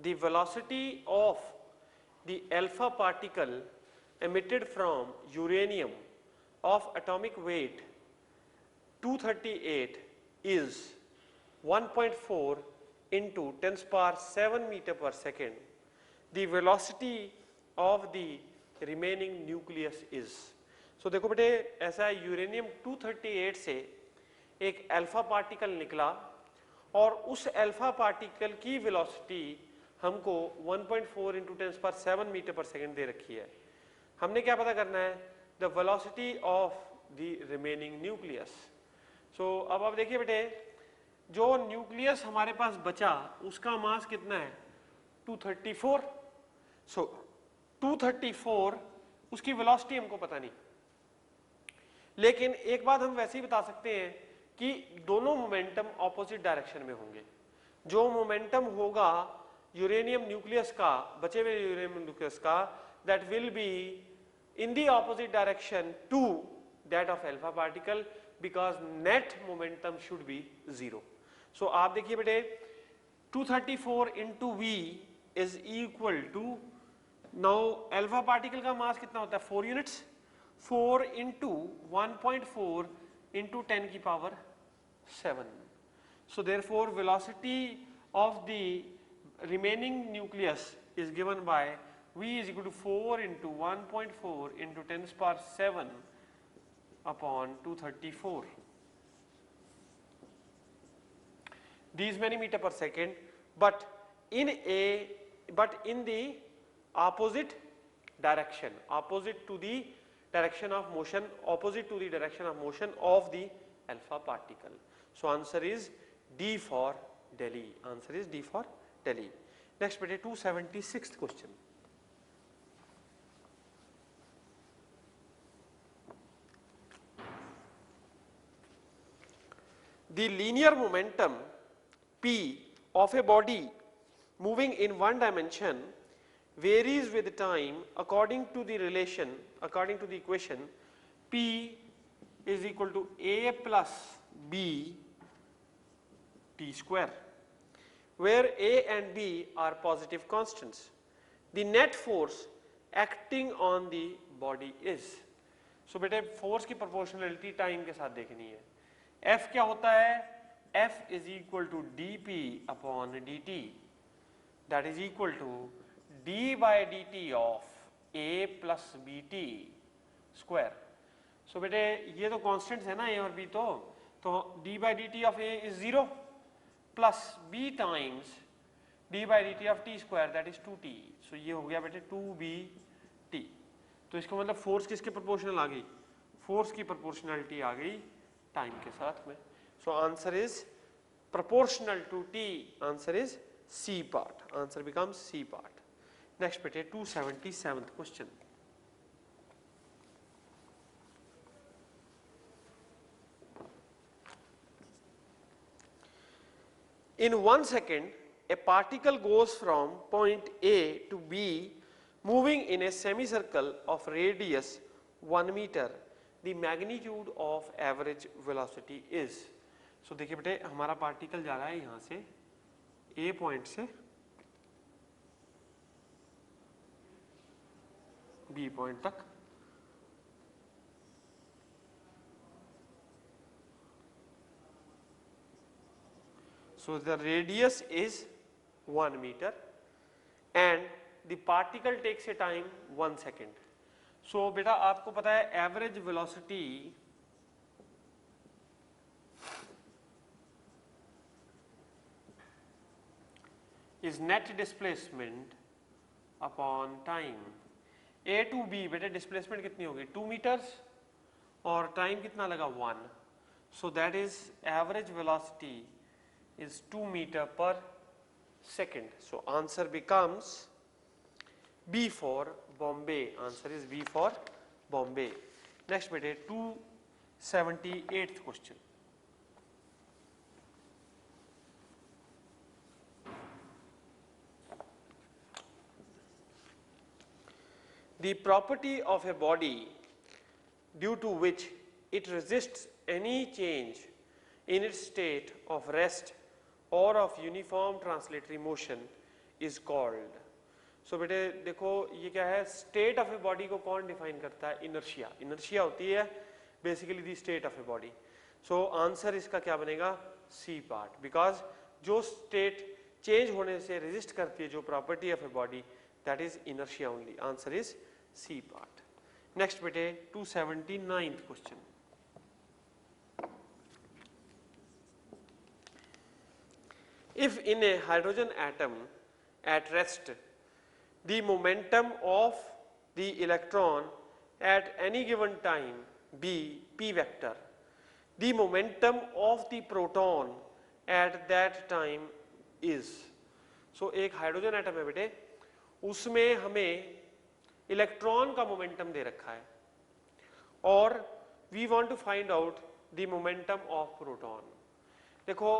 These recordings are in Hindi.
the velocity of the alpha particle emitted from uranium of atomic weight 238 is 1.4 into 10 to the power 7 meter per second. The velocity of the remaining nucleus is. So देखो बेटे ऐसा है, यूरेनियम 238 से एक अल्फा पार्टिकल निकला और उस अल्फा पार्टिकल की वेलोसिटी हमको 1.4 into 10 to the power 7 metre पर सेकेंड दे रखी है. हमने क्या पता करना है? The velocity of the remaining nucleus. So अब आप देखिए बेटे, जो न्यूक्लियस हमारे पास बचा उसका मास कितना है? 234. सो 234 उसकी वेलोसिटी हमको पता नहीं, लेकिन एक बात हम वैसे ही बता सकते हैं कि दोनों मोमेंटम ऑपोजिट डायरेक्शन में होंगे. जो मोमेंटम होगा यूरेनियम न्यूक्लियस का, बचे हुए यूरेनियम न्यूक्लियस का, that will be in the opposite direction to that of alpha particle, because net momentum should be 0. So आप देखिए बेटे 234 into V is equal to, now alpha particle का मास कितना होता है? 4 यूनिट्स. 4 इंटू 1.4 इंटू 10 की power 7. So therefore velocity of the remaining nucleus is given by V is equal to 4 into 1.4 into 10 to the power 7 upon 234. These many meter per second, but in the opposite direction, opposite to the direction of motion, opposite to the direction of motion of the alpha particle. So answer is D for Delhi. Answer is D for Delhi. Next, 276th question. The linear momentum P of a body moving in one dimension varies with time according to the relation, according to the equation P is equal to A plus B T square, where A and B are positive constants. The net force acting on the body is. So बेटे force की proportionality time के साथ देखनी है. F क्या होता है? F is equal to dP upon dt, that is equal to d by dt of A plus bt square. So बेटे ये तो constants है ना A और B, तो d by dt of A is 0 plus B times d by dt of t square, that is 2t. So ये हो गया बेटे 2bt. तो इसका मतलब फोर्स किसके प्रोपोर्शनल आ गई? फोर्स की प्रोपोर्शनलिटी आ गई टाइम के साथ में. So answer is proportional to t. Answer is C part. Answer becomes C part. Next बेटे 277th question. In 1 second, a particle goes from point A to B moving in a semicircle of radius 1 meter. The magnitude of average velocity is. So देखिए बेटे हमारा पार्टिकल जा रहा है यहाँ से A पॉइंट से B पॉइंट तक. So the radius is 1 meter and the particle takes a time 1 second. So बेटा आपको पता है average velocity is net displacement upon time. A to B बेटे डिस्प्लेसमेंट कितनी होगी? 2 मीटर्स और टाइम कितना लगा? 1. So that is average velocity is 2 meter per second. So answer becomes B for Bombay. Answer is B for Bombay. Next बेटे 278th question. The property of a body due to which it resists any change in its state of rest or of uniform translatory motion is called. So बेटे देखो ये क्या है, स्टेट ऑफ ए बॉडी को कौन डिफाइन करता है? इनर्शिया. इनर्शिया होती है basically the state of a body. So answer इसका क्या बनेगा? C part. बिकॉज जो स्टेट चेंज होने से रेजिस्ट करती है, जो property of a body, that is inertia only. Answer is C part. Next बेटे 279th question. If in a hydrogen atom at rest, the momentum of the electron at any given time be p vector, the momentum of the proton at that time is. So एक हाइड्रोजन एटम है बेटे, उसमें हमें इलेक्ट्रॉन का मोमेंटम दे रखा है और we want to find out the momentum of proton. देखो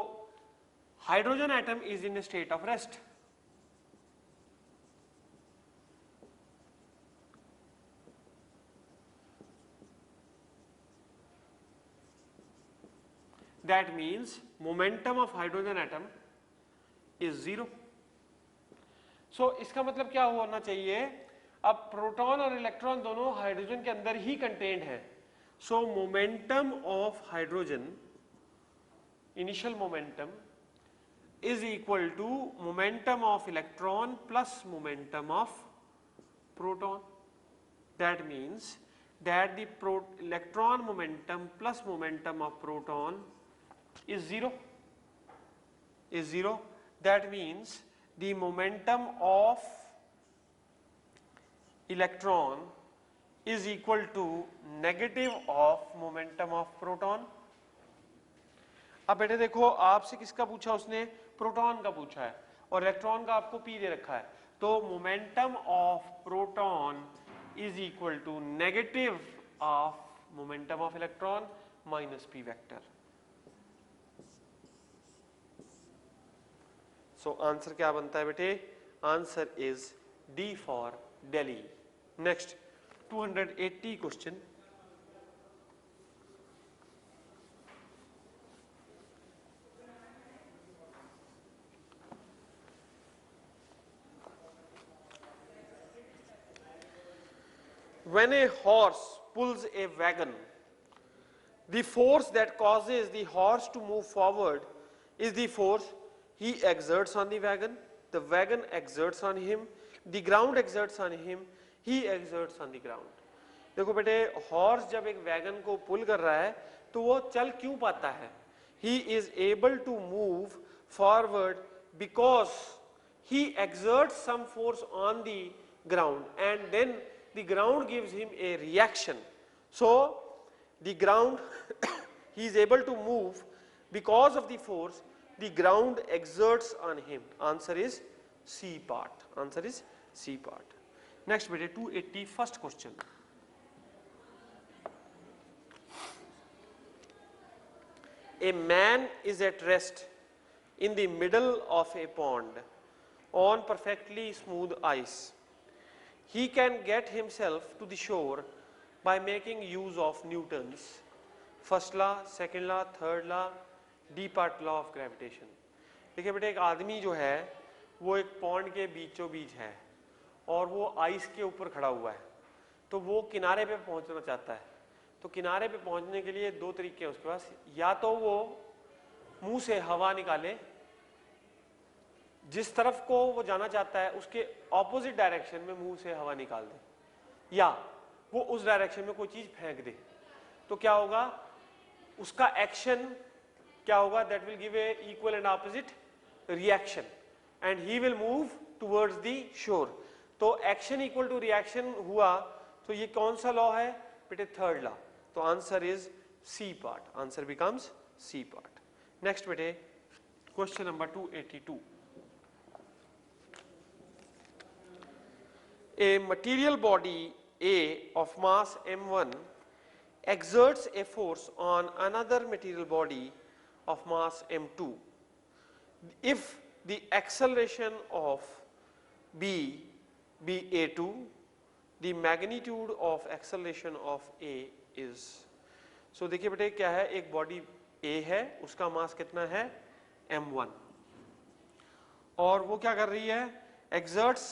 hydrogen atom is in a state of rest. That means momentum of hydrogen atom is 0. So इसका मतलब क्या होना चाहिए? अब प्रोटॉन और इलेक्ट्रॉन दोनों हाइड्रोजन के अंदर ही कंटेन्ड है. सो momentum of hydrogen, initial momentum, is equal to momentum of electron plus momentum of proton. That means that the electron momentum plus momentum of proton is 0. Is 0. That means the momentum of electron is equal to negative of momentum of proton. अब बेटे देखो आपसे किसका पूछा उसने? प्रोटॉन का पूछा है और इलेक्ट्रॉन का आपको पी दे रखा है. तो momentum of proton is equal to negative of momentum of electron minus P vector. So answer क्या बनता है बेटे? Answer is D for Delhi. Next 280 question. When a horse pulls a wagon, the force that causes the horse to move forward is the force he exerts on the wagon exerts on him, the ground exerts on him, he exerts on the ground. देखो बेटे हॉर्स जब एक वैगन को पुल कर रहा है तो वो चल क्यों पाता है? He is able to move forward because he exerts some force on the ground and then the ground gives him a reaction. So the ground he is able to move because of the force the ground exerts on him. Answer is C part. Answer is C part. Next beta 281st question. A man is at rest in the middle of a pond on perfectly smooth ice. He can get himself to the shore by making use of Newton's first law, second law, third law, D part law of gravitation. देखिए बेटे एक आदमी जो है वो एक पॉन्ड के बीचों बीच है और वो आइस के ऊपर खड़ा हुआ है. तो वो किनारे पे पहुंचना चाहता है. तो किनारे पे पहुंचने के लिए दो तरीके हैं उसके पास. या तो वो मुंह से हवा निकाले, जिस तरफ को वो जाना चाहता है उसके ऑपोजिट डायरेक्शन में मुंह से हवा निकाल दे, या वो उस डायरेक्शन में कोई चीज फेंक दे. तो क्या होगा? उसका एक्शन क्या होगा? That will give a equal and opposite reaction and he will move towards the shore. तो एक्शन इक्वल टू रिएक्शन हुआ. तो ये कौन सा लॉ है बेटे? Third law. तो answer is C part. Answer becomes C part. Next बेटे question number 282. A material body A of mass m1 exerts a force on another material body of mass m2. If the acceleration of B be a2, the magnitude of acceleration of A is. So देखिए बेटे क्या है, एक बॉडी A है, उसका मास कितना है m1 और वो क्या कर रही है? exerts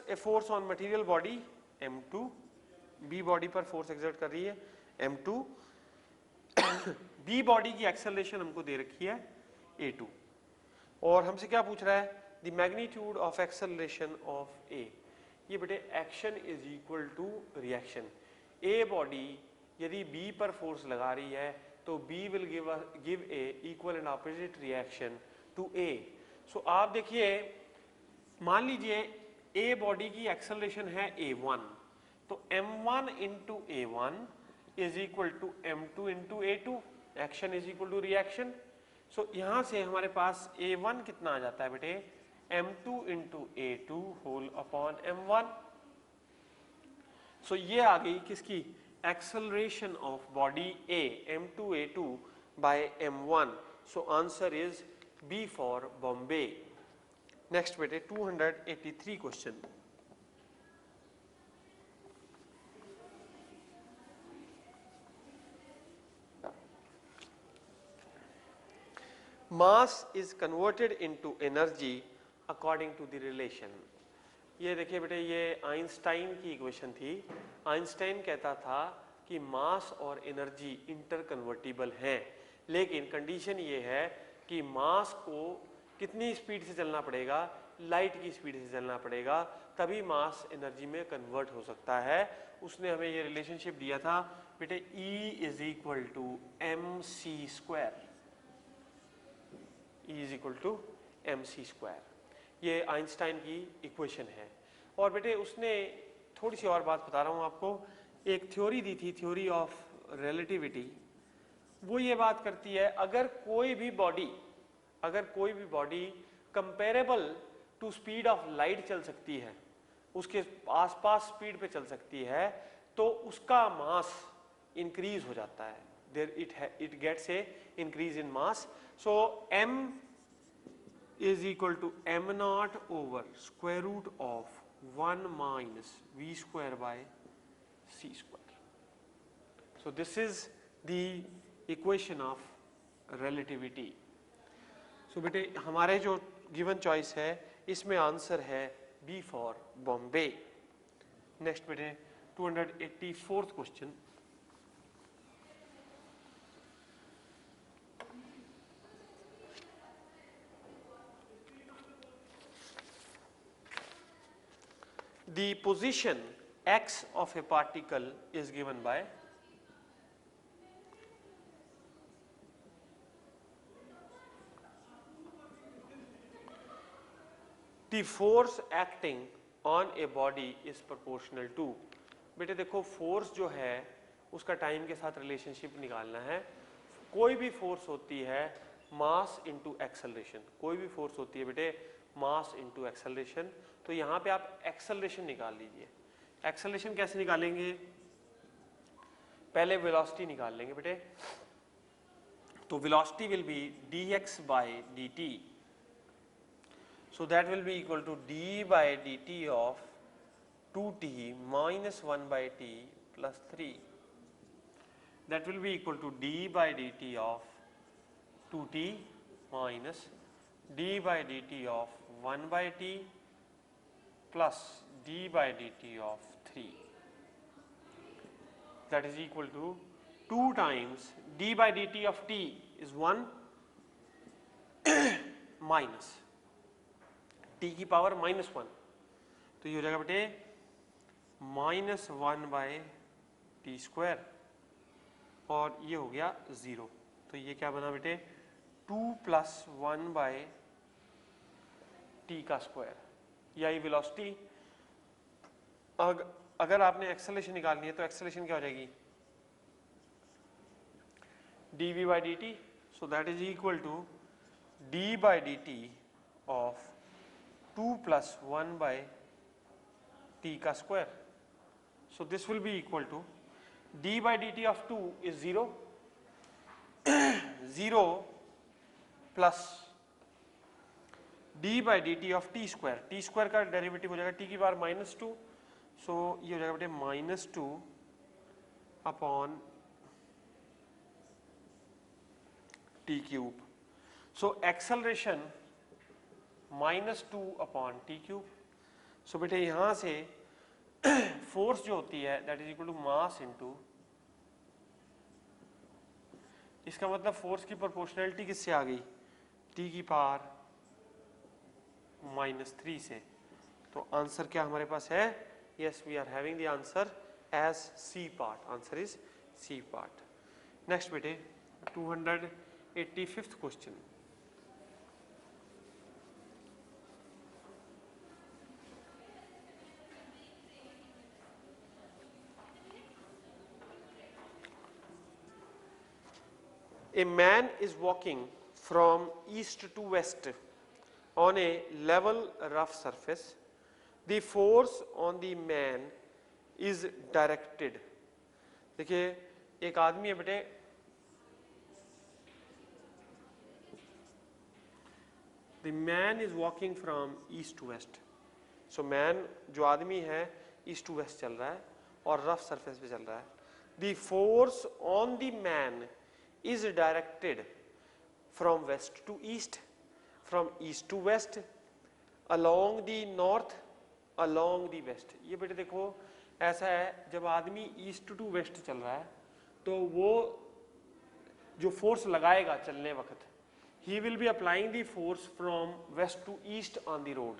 a force on material body m2, b body पर फोर्स एक्सर्ट कर रही है m2, b बॉडी की एक्सेलरेशन हमको दे रखी है a2, और हमसे क्या पूछ रहा है, the magnitude of acceleration of a। ये बेटे action is equal to reaction. a body यदि b पर फोर्स लगा रही है तो b will give a equal and opposite reaction to a। So आप देखिए, मान लीजिए a बॉडी की एक्सेलरेशन है a1, तो m1 into a1 is equal to m2 into a2, action is equal to reaction. So यहां से हमारे पास a1 कितना आ जाता है बेटे, m2 into a2 whole upon m1। सो ये आ गई किसकी, acceleration of body a m2 a2 by m1। So answer is B for Bombay. Next बेटे 283 question. Mass is converted into energy according to the relation. ये देखिए बेटे, ये आइंस्टाइन की इक्वेशन थी। आइंस्टाइन कहता था कि मास और एनर्जी इंटर कन्वर्टिबल हैं, लेकिन कंडीशन ये है कि मास को कितनी स्पीड से चलना पड़ेगा, लाइट की स्पीड से चलना पड़ेगा, तभी मास एनर्जी में कन्वर्ट हो सकता है। उसने हमें ये रिलेशनशिप दिया था बेटे, E is equal to mc square, E is equal to mc square. ये आइंस्टाइन की इक्वेशन है। और बेटे उसने थोड़ी सी और बात बता रहा हूँ आपको, एक थ्योरी दी थी, थ्योरी ऑफ रिलेटिविटी। वो ये बात करती है, अगर कोई भी body comparable to speed of light चल सकती है, उसके आसपास स्पीड पे चल सकती है, तो उसका मास इंक्रीज हो जाता है, there it gets a increase in mass. So m is equal to m naught over square root of 1 minus v square by c square. So this is the equation of relativity. So बेटे हमारे जो given choice है, इसमें आंसर है B for Bombay. Next बेटे 284th question. The position x of a particle is given by the force acting on a body is proportional to। बेटे देखो, फोर्स जो है उसका टाइम के साथ रिलेशनशिप निकालना है। कोई भी फोर्स होती है मास इंटू एक्सेलरेशन, कोई भी फोर्स होती है बेटे मास इंटू एक्सेलरेशन। तो यहाँ पे आप एक्सेलरेशन निकाल लीजिए। एक्सेलरेशन कैसे निकालेंगे, पहले वेलोसिटी निकाल लेंगे बेटे। तो velocity will be dx by dt, so that will be equal to d by dt of 2t minus 1 by t plus 3, that will be equal to d by dt of 2t minus d by dt of 1 by t plus d by dt of 3, that is equal to 2 times d by dt of t is 1 minus t की पावर -1, तो ये हो जाएगा बेटे -1 बाय टी स्क्वायर, और ये हो गया 0। तो ये क्या बना बेटे 2 + 1 बाय टी का स्क्वायर। यही वेलोसिटी। अगर आपने एक्सेलरेशन निकालनी है तो एक्सेलरेशन क्या हो जाएगी dv by dt, so that is equal to d by dt of 2 + 1 by t का square. So this will be equal to d by dt of 2 is 0, 0 plus d by dt of t square, t square का डेरिवेटिव हो जाएगा t की पावर -2, so ये हो जाएगा बेटे -2 upon t cube. So acceleration -2/t³। So बेटे यहाँ से फोर्स जो होती है that is equal to mass into, इसका मतलब फोर्स की प्रोपोर्शनैलिटी किससे आ गई, t⁻³ से। तो आंसर क्या हमारे पास है, yes we are having the answer as C part, answer is C part. Next बेटे 285th question. A man is walking from east to west on a level rough surface. The force on the man is directed. देखिए एक आदमी है बेटे, the man is walking from east to west. So man जो आदमी है east to west चल रहा है और rough surface पे चल रहा है. The force on the man is directed from west to east, from east to west, along the north, along the west. ये बेटे देखो ऐसा है, जब आदमी ईस्ट टू वेस्ट चल रहा है तो वो जो फोर्स लगाएगा चलने वक्त, he will be applying the force from west to east on the road,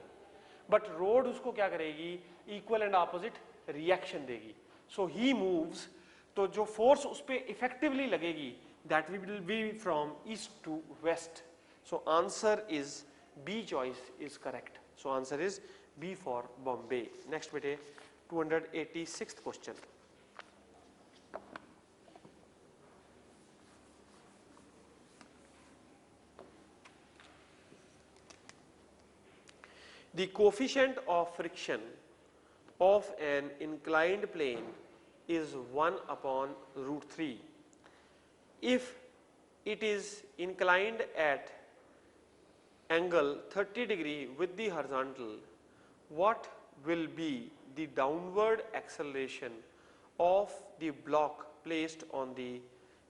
but road उसको क्या करेगी, equal and opposite reaction देगी. So he moves, तो जो फोर्स उस पर इफेक्टिवली लगेगी that will be from east to west. So answer is B choice is correct. So answer is B for Bombay. Next bete 286th question. The coefficient of friction of an inclined plane is 1/√3. If it is inclined at angle 30 degree with the horizontal, what will be the downward acceleration of the block placed on the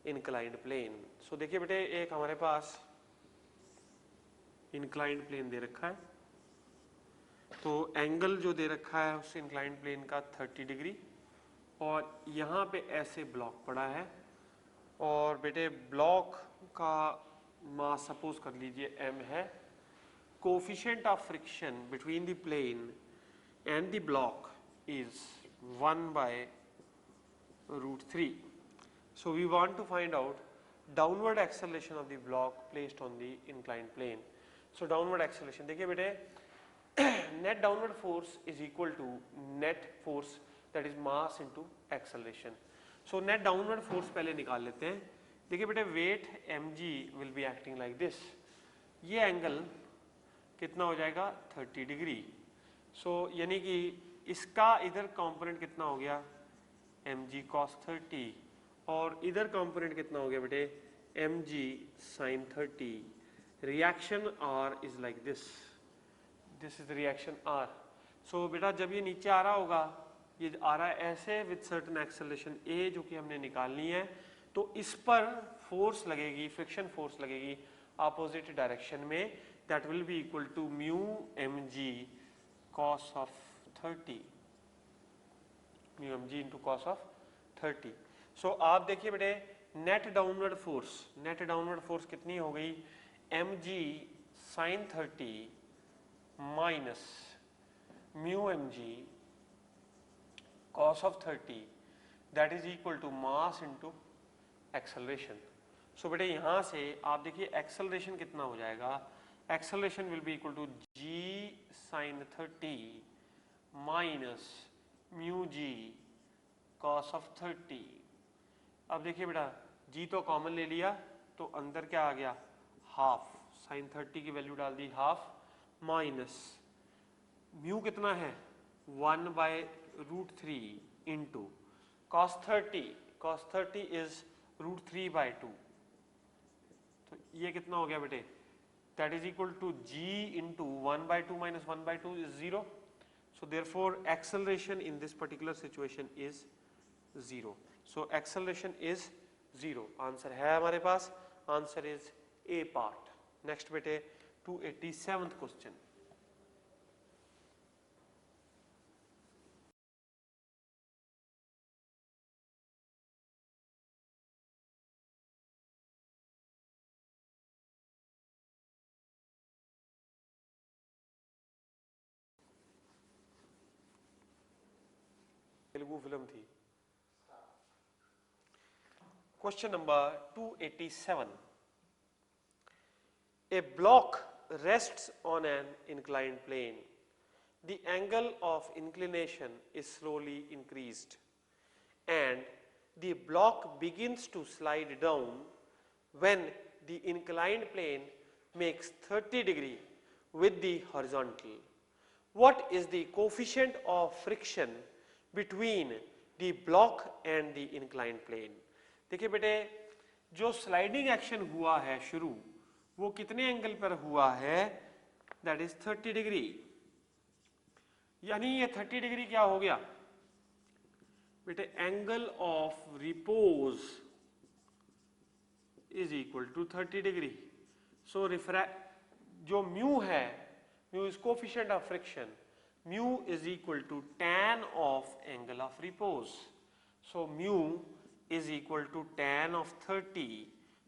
inclined plane? So देखिए बेटे एक हमारे पास inclined plane दे रखा है, तो एंगल जो दे रखा है उस inclined plane का 30 डिग्री, और यहाँ पे ऐसे ब्लॉक पड़ा है, और बेटे ब्लॉक का मास सपोज कर लीजिए m है. Coefficient of friction between the plane and the block is 1/√3. So we want to find out downward acceleration of the block placed on the inclined plane. So downward acceleration देखिए बेटे, net downward force is equal to net force that is mass into acceleration. So net downward force पहले निकाल लेते हैं. देखिए बेटे weight mg will be acting like this. ये एंगल कितना हो जाएगा 30 डिग्री. सो यानी कि इसका इधर कंपोनेंट कितना हो गया mg cos 30, और इधर कंपोनेंट कितना हो गया बेटे mg sin 30. Reaction r is like this, this is the reaction r. सो बेटा जब ये नीचे आ रहा होगा, ये आ रहा है ऐसे विद सर्टेन एक्सेलरेशन a जो कि हमने निकालनी है, तो इस पर फोर्स लगेगी, फ्रिक्शन फोर्स लगेगी अपोजिट डायरेक्शन में, that will be equal to mu mg cos of 30, mu mg into cos of 30. So आप देखिए बेटे नेट डाउनवर्ड फोर्स कितनी हो गई, mg sin 30 minus mu mg cos of 30 that is equal to mass into acceleration. So बेटे यहाँ से आप देखिए एक्सेलरेशन कितना हो जाएगा, acceleration will be equal to g sin 30 minus mu g cos of 30. अब देखिए बेटा g तो कॉमन ले लिया, तो अंदर क्या आ गया हाफ, sin 30 की वैल्यू डाल दी हाफ, माइनस म्यू कितना है 1/√3 into cos 30 is √3/2. तो ये कितना हो गया बेटे, that is equal to g into 1/2 minus 1/2 is 0. So therefore acceleration in this particular situation is 0. So acceleration is 0. Answer है हमारे पास, answer is A part. Next बेटे 287th question. तेलुगु फिल्म थी। Question number 287, a block rests on an inclined plane. The angle of inclination is slowly increased and the block begins to slide down when the inclined plane makes 30 degree with the horizontal. What is the coefficient of friction between the block and the inclined plane? देखिए बेटे, जो स्लाइडिंग एक्शन हुआ है शुरू, वो कितने एंगल पर हुआ है? That is 30 degree. यानी ये 30 डिग्री क्या हो गया बेटे? Angle of repose is equal to 30 degree. So जो म्यू है, mu is coefficient of friction, mu is equal to tan of angle of repose. So mu is equal to tan of 30,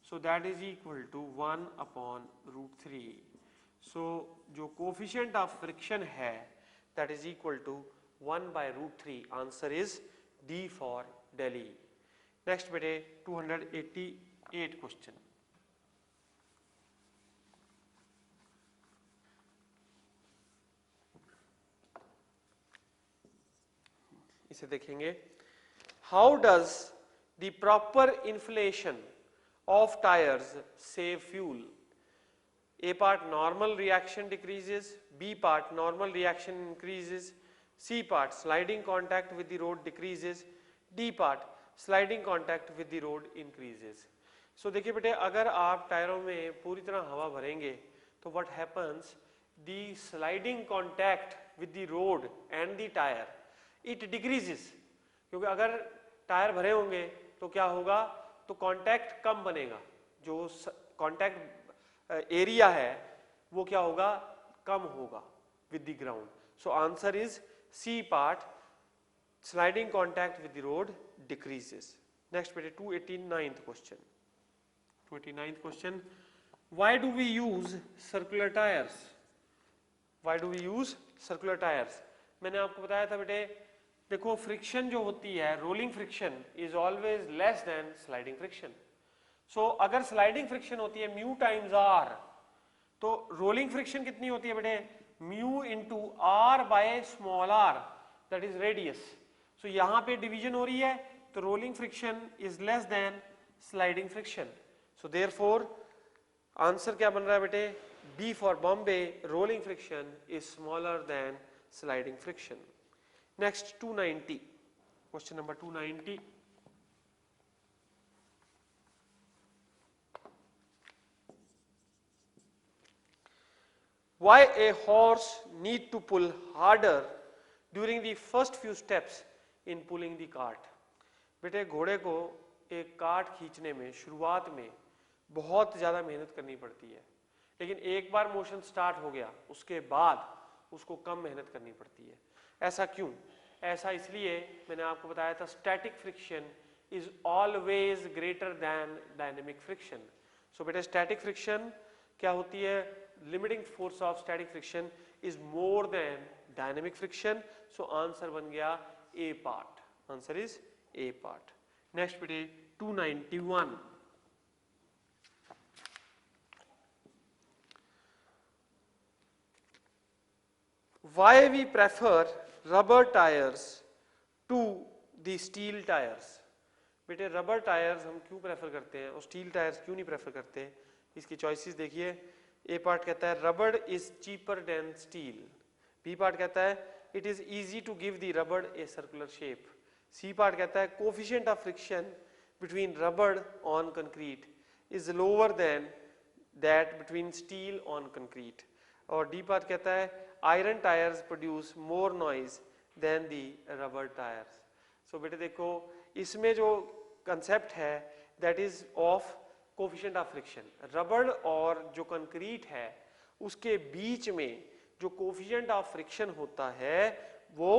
so that is equal to 1 upon root 3. So जो coefficient of friction है that is equal to 1 by root 3. Answer is D for Delhi. Next बेटे 288 question. इसे देखेंगे। How does the proper inflation of tires save fuel? A part normal reaction decreases, B part normal reaction increases, C part sliding contact with the road decreases, D part sliding contact with the road increases. So देखिए बेटे, अगर आप टायरों में पूरी तरह हवा भरेंगे तो what happens, the sliding contact with the road and the tire it decreases, क्योंकि अगर टायर भरे होंगे तो क्या होगा, तो कांटेक्ट कम बनेगा, जो कांटेक्ट एरिया है वो क्या होगा, कम होगा with the ground. So answer is C part, sliding contact with the road decreases. Next बेटे 289th question. 289th question, why do we use circular tyres? Why do we use circular tyres? मैंने आपको बताया था बेटे, देखो फ्रिक्शन जो होती है, rolling friction is always less than sliding friction. So अगर स्लाइडिंग फ्रिक्शन होती है म्यू टाइम्स आर, तो रोलिंग फ्रिक्शन कितनी होती है बेटे, mu into R by small R, that is radius. So यहां पे डिवीजन हो रही है, तो rolling friction is less than sliding friction. So therefore answer क्या बन रहा है बेटे, B for Bombay, rolling friction is smaller than sliding friction. Next 290, question number 290. Why a horse need to pull harder during the first few steps in pulling the cart? बेटे घोड़े को एक कार्ट खींचने में शुरुआत में बहुत ज़्यादा मेहनत करनी पड़ती है, लेकिन एक बार मोशन स्टार्ट हो गया उसके बाद उसको कम मेहनत करनी पड़ती है. ऐसा क्यों? ऐसा इसलिए, मैंने आपको बताया था static friction is always greater than dynamic friction. So बेटा स्टैटिक फ्रिक्शन क्या होती है, limiting force of static friction is more than dynamic friction. So answer बन गया A part. Answer is A part. Next बेटे 291. Why we prefer rubber tires to the steel tires? बेटे रबर टायर्स हम क्यों प्रेफर करते हैं और स्टील टायर्स क्यों नहीं प्रेफर करते? इसकी चॉइसेस देखिए. ए पार्ट कहता है rubber is cheaper than steel. B part कहता है it is easy to give the rubber a circular shape. C part कहता है coefficient of friction between rubber on concrete is lower than that between steel on concrete. और डी पार्ट कहता है iron tyres produce more noise than the rubber tyres. So बेटे देखो, इसमें जो कंसेप्ट है that is of coefficient of friction. Rubber और जो कंक्रीट है उसके बीच में जो कोफिशिएंट ऑफ फ्रिक्शन होता है वो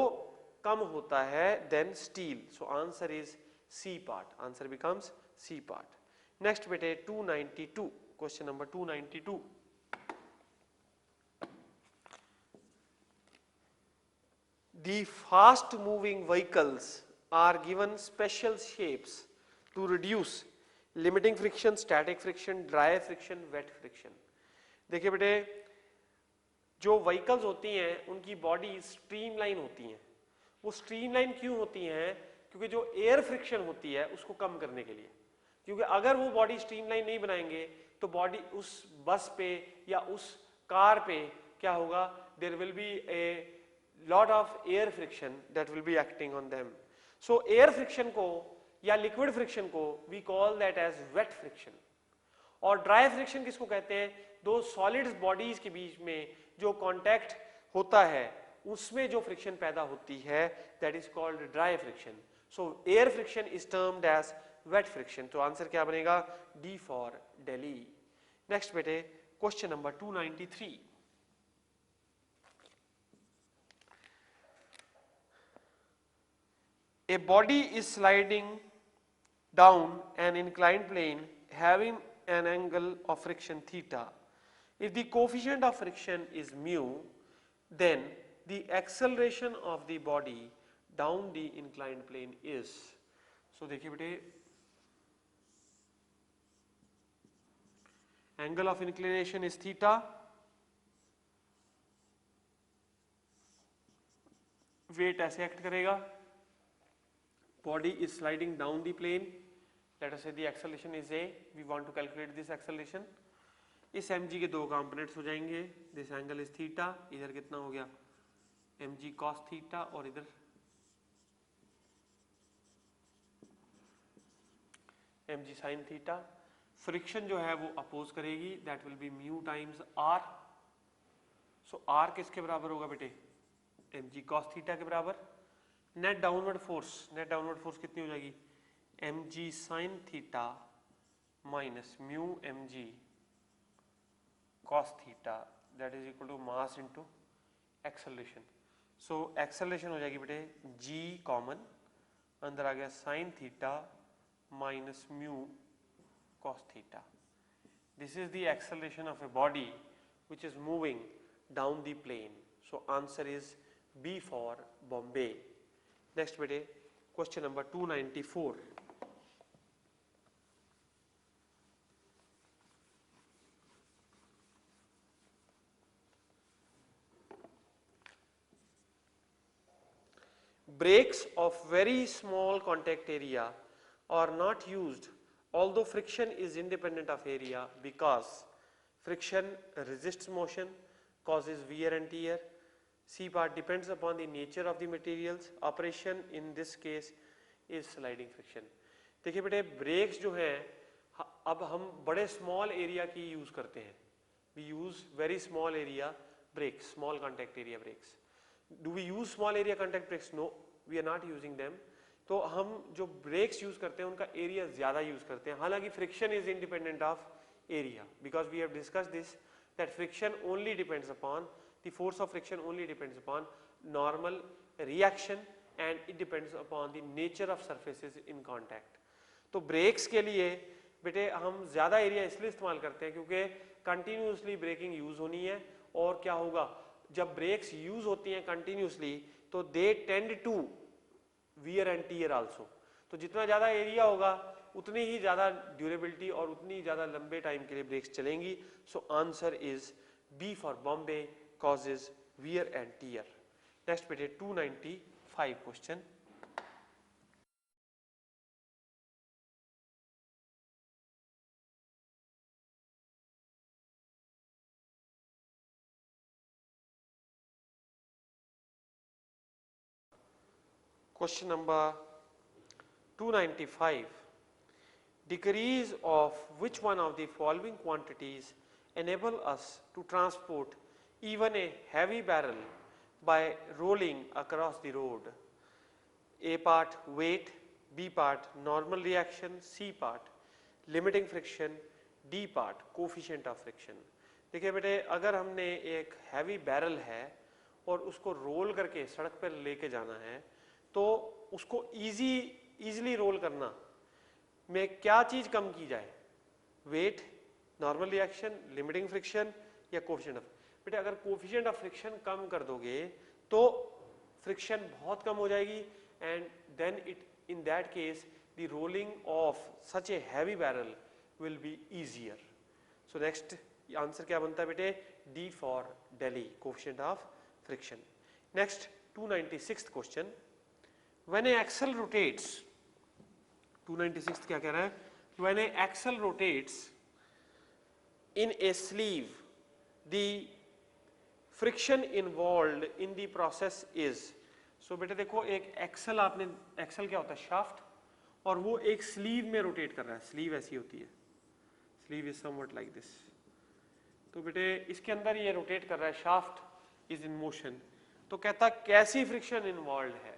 कम होता है than steel. So answer is C part. Answer becomes C part. Next बेटे 292, question number 292. The fast moving vehicles are given special shapes to reduce limiting friction, static friction, dry friction, wet friction. देखिए बेटे, जो व्हीकल्स होती हैं उनकी बॉडी स्ट्रीमलाइन होती हैं. वो स्ट्रीमलाइन क्यों होती हैं? क्योंकि जो एयर फ्रिक्शन होती है उसको कम करने के लिए. क्योंकि अगर वो बॉडी स्ट्रीमलाइन नहीं बनाएंगे तो बॉडी उस बस पे या उस कार पे क्या होगा? There will be a lot of air friction that will be acting on them. So air friction को या liquid friction को we call that as wet friction. और dry friction किसको कहते हैं? दो solids bodies के बीच में जो contact होता है उसमें जो friction पैदा होती है that is called dry friction. So air friction is termed as wet friction. तो आंसर क्या बनेगा? D for Delhi. Next बेटे, question number 293. A body is sliding down an inclined plane having an angle of friction theta. If the coefficient of friction is mu, then the acceleration of the body down the inclined plane is. So देखिए बेटे, angle of inclination is theta. Weight ऐसे एक्ट करेगा. Body is sliding down the plane. Let us say the acceleration is a. We want to calculate this acceleration. इस mg के दो कंपोनेंट्स हो जाएंगे. This angle is theta. इधर कितना हो गया? mg cos theta और इधर mg sin theta. फ्रिक्शन जो है वो अपोज करेगी. That will be mu times r. So r किसके बराबर होगा बेटे? mg cos theta के बराबर. नेट डाउनवर्ड फोर्स कितनी हो जाएगी? mg sin theta minus mu mg cos theta that is equal to mass into acceleration. So acceleration हो जाएगी बेटे g कॉमन, अंदर आ गया sin theta minus mu cos theta. This is the acceleration of a body which is moving down the plane. So answer is B for Bombay. Next बेटे, question number 294. Brakes of very small contact area are not used although friction is independent of area because friction resists motion, causes wear and tear. C part depends upon the nature of the materials. Operation in this case is sliding friction. देखिए बेटे, ब्रेक्स जो हैं अब हम बड़े स्मॉल एरिया की यूज करते हैं. We use very small area brakes, small contact area brakes. Do we use small area contact brakes? No, we are not using them. तो हम जो ब्रेक्स यूज करते हैं उनका एरिया ज्यादा यूज करते हैं. हालांकि friction is independent of area because we have discussed this that friction only depends upon the force of friction only depends upon normal reaction and it depends upon the nature of surfaces in contact. तो ब्रेक्स के लिए बेटे हम ज़्यादा एरिया इसलिए इस्तेमाल करते हैं क्योंकि कंटिन्यूसली ब्रेकिंग यूज़ होनी है. और क्या होगा, जब ब्रेक्स यूज़ होती हैं कंटिन्यूसली तो they tend to wear and tear also. तो जितना ज़्यादा एरिया होगा उतनी ही ज़्यादा ड्यूरेबिलिटी और उतनी ज़्यादा लंबे टाइम के लिए ब्रेक्स चलेंगी. So answer is B for Bombay, causes wear and tear. Next बेटे 295 question. Question number 295. Decrease of which one of the following quantities enable us to transport even a heavy barrel by rolling across the road? A part weight, B part normal reaction, C part limiting friction, D part coefficient of friction. देखिए बेटे, अगर हमने एक हैवी बैरल है और उसको रोल करके सड़क पर लेके जाना है तो उसको इजीली रोल करना में क्या चीज कम की जाए? Weight, normal reaction, limiting friction या कोफिशिएंट ऑफ. बेटे अगर कोफिशिएंट ऑफ फ्रिक्शन कम कर दोगे तो फ्रिक्शन बहुत कम हो जाएगी, and then in that case the rolling of such a heavy barrel will be easier. So next answer क्या बनता है बेटे? D for Delhi, coefficient of friction. Next 296th question. When an axle rotates, 296th क्या कह रहा है? When an axle rotates in a sleeve, the friction involved in the process is. So बेटे देखो, एक एक्सल आपने, एक्सल क्या होता है? शाफ्ट, और वो एक स्लीव में रोटेट कर रहा है. स्लीव ऐसी होती है, sleeve is somewhat like this. तो बेटे इसके अंदर ये रोटेट कर रहा है, शाफ्ट इज इन मोशन. तो कहता कैसी फ्रिक्शन इन्वॉल्व है?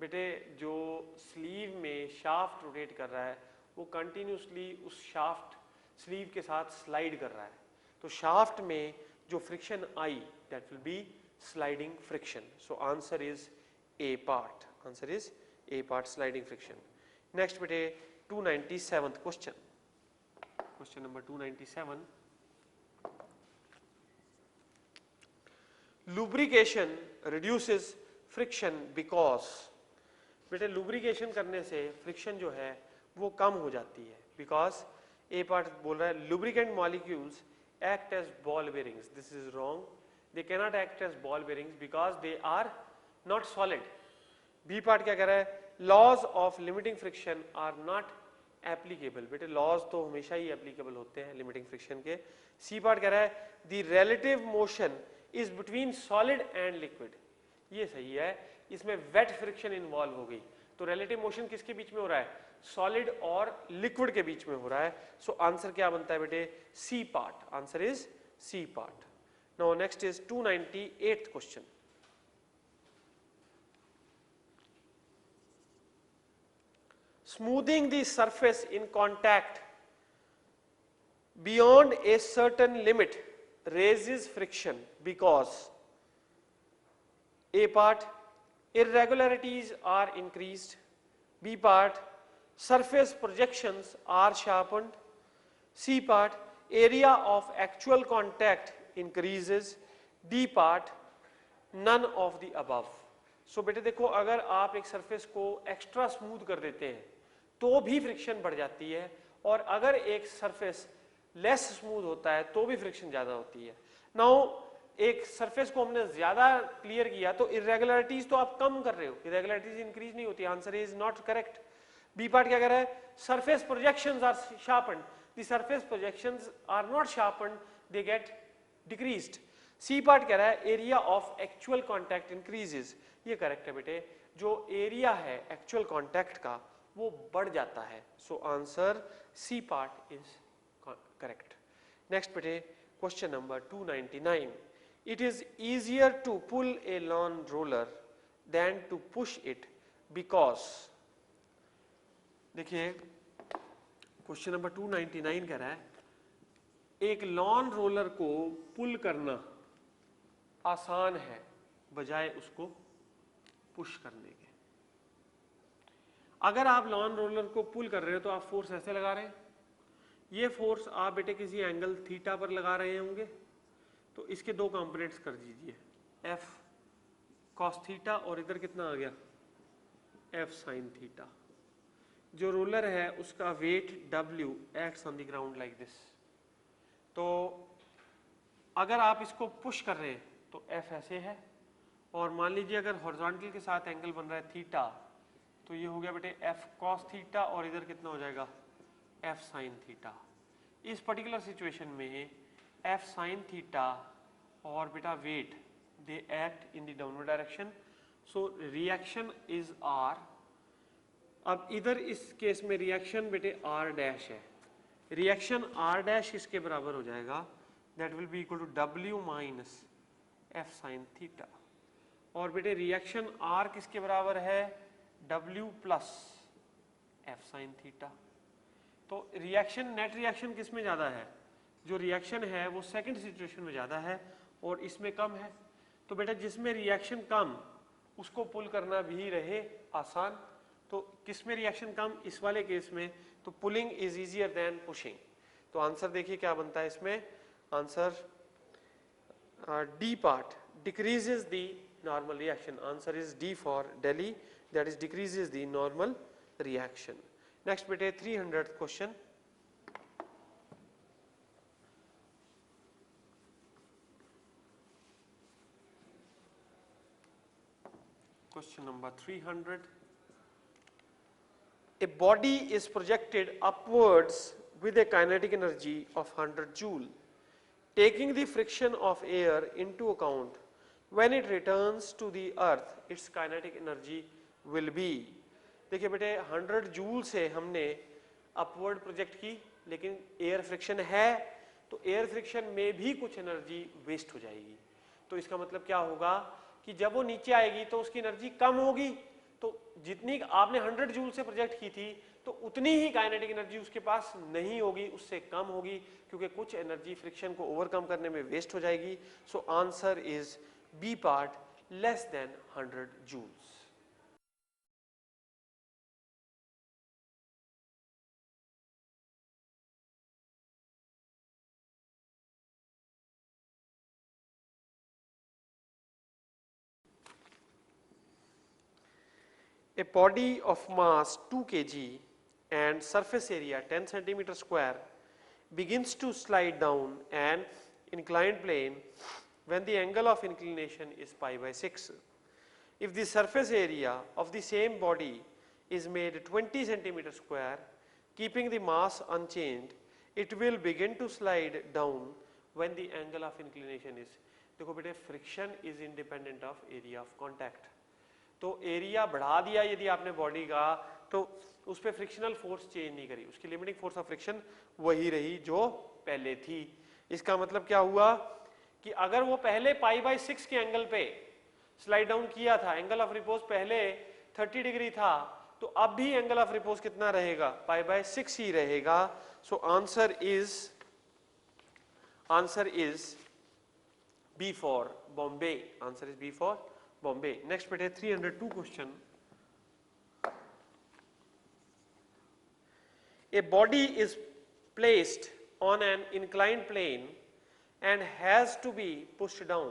बेटे जो स्लीव में शाफ्ट रोटेट कर रहा है वो कंटिन्यूसली उस शाफ्ट स्लीव के साथ स्लाइड कर रहा है. तो शाफ्ट में जो friction I that will B sliding friction. So answer is A part. Answer is A part, sliding friction. Next bete 297th question. Question number 297. Lubrication reduces friction because. बेटे lubrication करने से friction जो है वो कम हो जाती है. Because A part बोल रहा है lubricant molecules act as ball bearings. This is wrong. They cannot act as ball bearings because they are not solid. B part क्या कह रहा है? Laws of limiting friction are not applicable. बेटे laws तो हमेशा ही applicable होते हैं limiting friction के. C part कह रहा है the relative motion is between solid and liquid. ये सही है. इसमें wet friction involve हो गई. तो relative motion किसके बीच में हो रहा है? Solid और liquid के बीच में हो रहा है. So answer क्या बनता है बेटे? C part. Answer is C part. Now next is 298th question. Smoothing the surface in contact beyond a certain limit raises friction because A part, irregularities are increased. B part, surface projections are sharpened. C part, area of actual contact increases. D part, none of the above. So बेटे देखो, अगर आप एक सरफेस को एक्स्ट्रा स्मूथ कर देते हैं तो भी फ्रिक्शन बढ़ जाती है, और अगर एक सरफेस लेस स्मूथ होता है तो भी फ्रिक्शन ज़्यादा होती है. नाउ एक सरफेस को हमने ज़्यादा क्लियर किया तो इरेगुलरिटीज तो आप कम कर रहे हो, इरेगुलरिटीज इंक्रीज नहीं होती. Answer is not correct. B part क्या कह रहा है? Surface projections are sharpened. The surface projections are not sharpened, they get decreased. C part कह रहा है area of actual contact increases. ये करेक्ट है बेटे, जो एरिया है एक्चुअल कॉन्टैक्ट का वो बढ़ जाता है. So answer C part is correct. Next बेटे question number 299. It is easier to pull a lawn roller than to push it because. देखिए क्वेश्चन नंबर 299 कह रहा है एक लॉन रोलर को पुल करना आसान है बजाय उसको पुश करने के. अगर आप लॉन रोलर को पुल कर रहे हो तो आप फोर्स ऐसे लगा रहे हैं. ये फोर्स आप बेटे किसी एंगल थीटा पर लगा रहे होंगे, तो इसके दो कंपोनेंट्स कर दीजिए, F cos थीटा और इधर कितना आ गया F sin थीटा. जो रोलर है उसका wait W acts on the ground like this. तो अगर आप इसको पुश कर रहे हैं तो F ऐसे है, और मान लीजिए अगर हॉरिजॉन्टल के साथ एंगल बन रहा है थीटा, तो ये हो गया बेटे F cos थीटा और इधर कितना हो जाएगा F sin थीटा. इस पर्टिकुलर सिचुएशन में F sin थीटा और बेटा weight they act in the downward direction. So reaction is R. अब इधर इस केस में रिएक्शन बेटे R डैश है. रिएक्शन R डैश इसके बराबर हो जाएगा, that will be equal to W minus F sin theta. और बेटे रिएक्शन R किसके बराबर है? W plus F sin theta. तो रिएक्शन, नेट रिएक्शन किस में ज़्यादा है? जो रिएक्शन है वो सेकंड सिचुएशन में ज़्यादा है और इसमें कम है. तो बेटा जिसमें रिएक्शन कम उसको पुल करना भी रहे आसान. तो किस में रिएक्शन कम? इस वाले केस में. तो pulling is easier than pushing. तो आंसर देखिए क्या बनता है इसमें. Answer D part decreases the normal reaction. Answer is D for Delhi, that is decreases the normal reaction. Next bete 300th question. Question number 300. A body is projected upwards with a kinetic energy of 100 joule. Taking the friction of air into account, when it returns to the earth, its kinetic energy will be. देखिए बेटे 100 जूल से हमने अपवर्ड प्रोजेक्ट की, लेकिन एयर फ्रिक्शन है तो एयर फ्रिक्शन में भी कुछ एनर्जी वेस्ट हो जाएगी. तो इसका मतलब क्या होगा कि जब वो नीचे आएगी तो उसकी एनर्जी कम होगी. तो जितनी आपने 100 जूल से प्रोजेक्ट की थी तो उतनी ही काइनेटिक एनर्जी उसके पास नहीं होगी, उससे कम होगी, क्योंकि कुछ एनर्जी फ्रिक्शन को ओवरकम करने में वेस्ट हो जाएगी. So answer is B part, less than 100 joules. A body of mass 2 kg and surface area 10 centimeter square begins to slide down an inclined plane when the angle of inclination is pi by 6. If the surface area of the same body is made 20 centimeter square, keeping the mass unchanged, it will begin to slide down when the angle of inclination is. देखो बेटे, friction is independent of area of contact. तो एरिया बढ़ा दिया यदि आपने बॉडी का, तो उस पर फ्रिक्शनल फोर्स चेंज नहीं करी, उसकी लिमिटिंग फोर्स ऑफ फ्रिक्शन वही रही जो पहले थी. इसका मतलब क्या हुआ कि अगर वो पहले पाई बाय 6 के एंगल पे स्लाइड डाउन किया था, एंगल ऑफ रिपोज पहले 30 डिग्री था, तो अब भी एंगल ऑफ रिपोज कितना रहेगा, पाई बाय 6 ही रहेगा. So answer is B for Bombay. Answer is B for Bombay. Next bete 302 question. A body is placed on an inclined plane and has to be pushed down.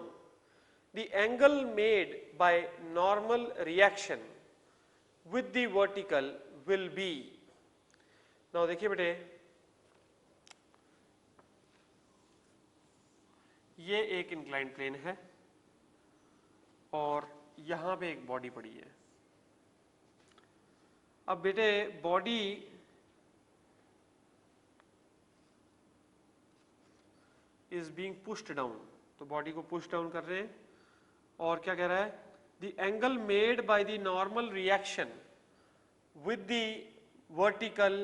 The angle made by normal reaction with the vertical will be. Now देखिए बेटे, ये एक inclined plane है और यहां पे एक बॉडी पड़ी है. अब बेटे body is being pushed down, तो बॉडी को पुश डाउन कर रहे हैं और क्या कह रहा है, the angle made by the normal reaction with the vertical.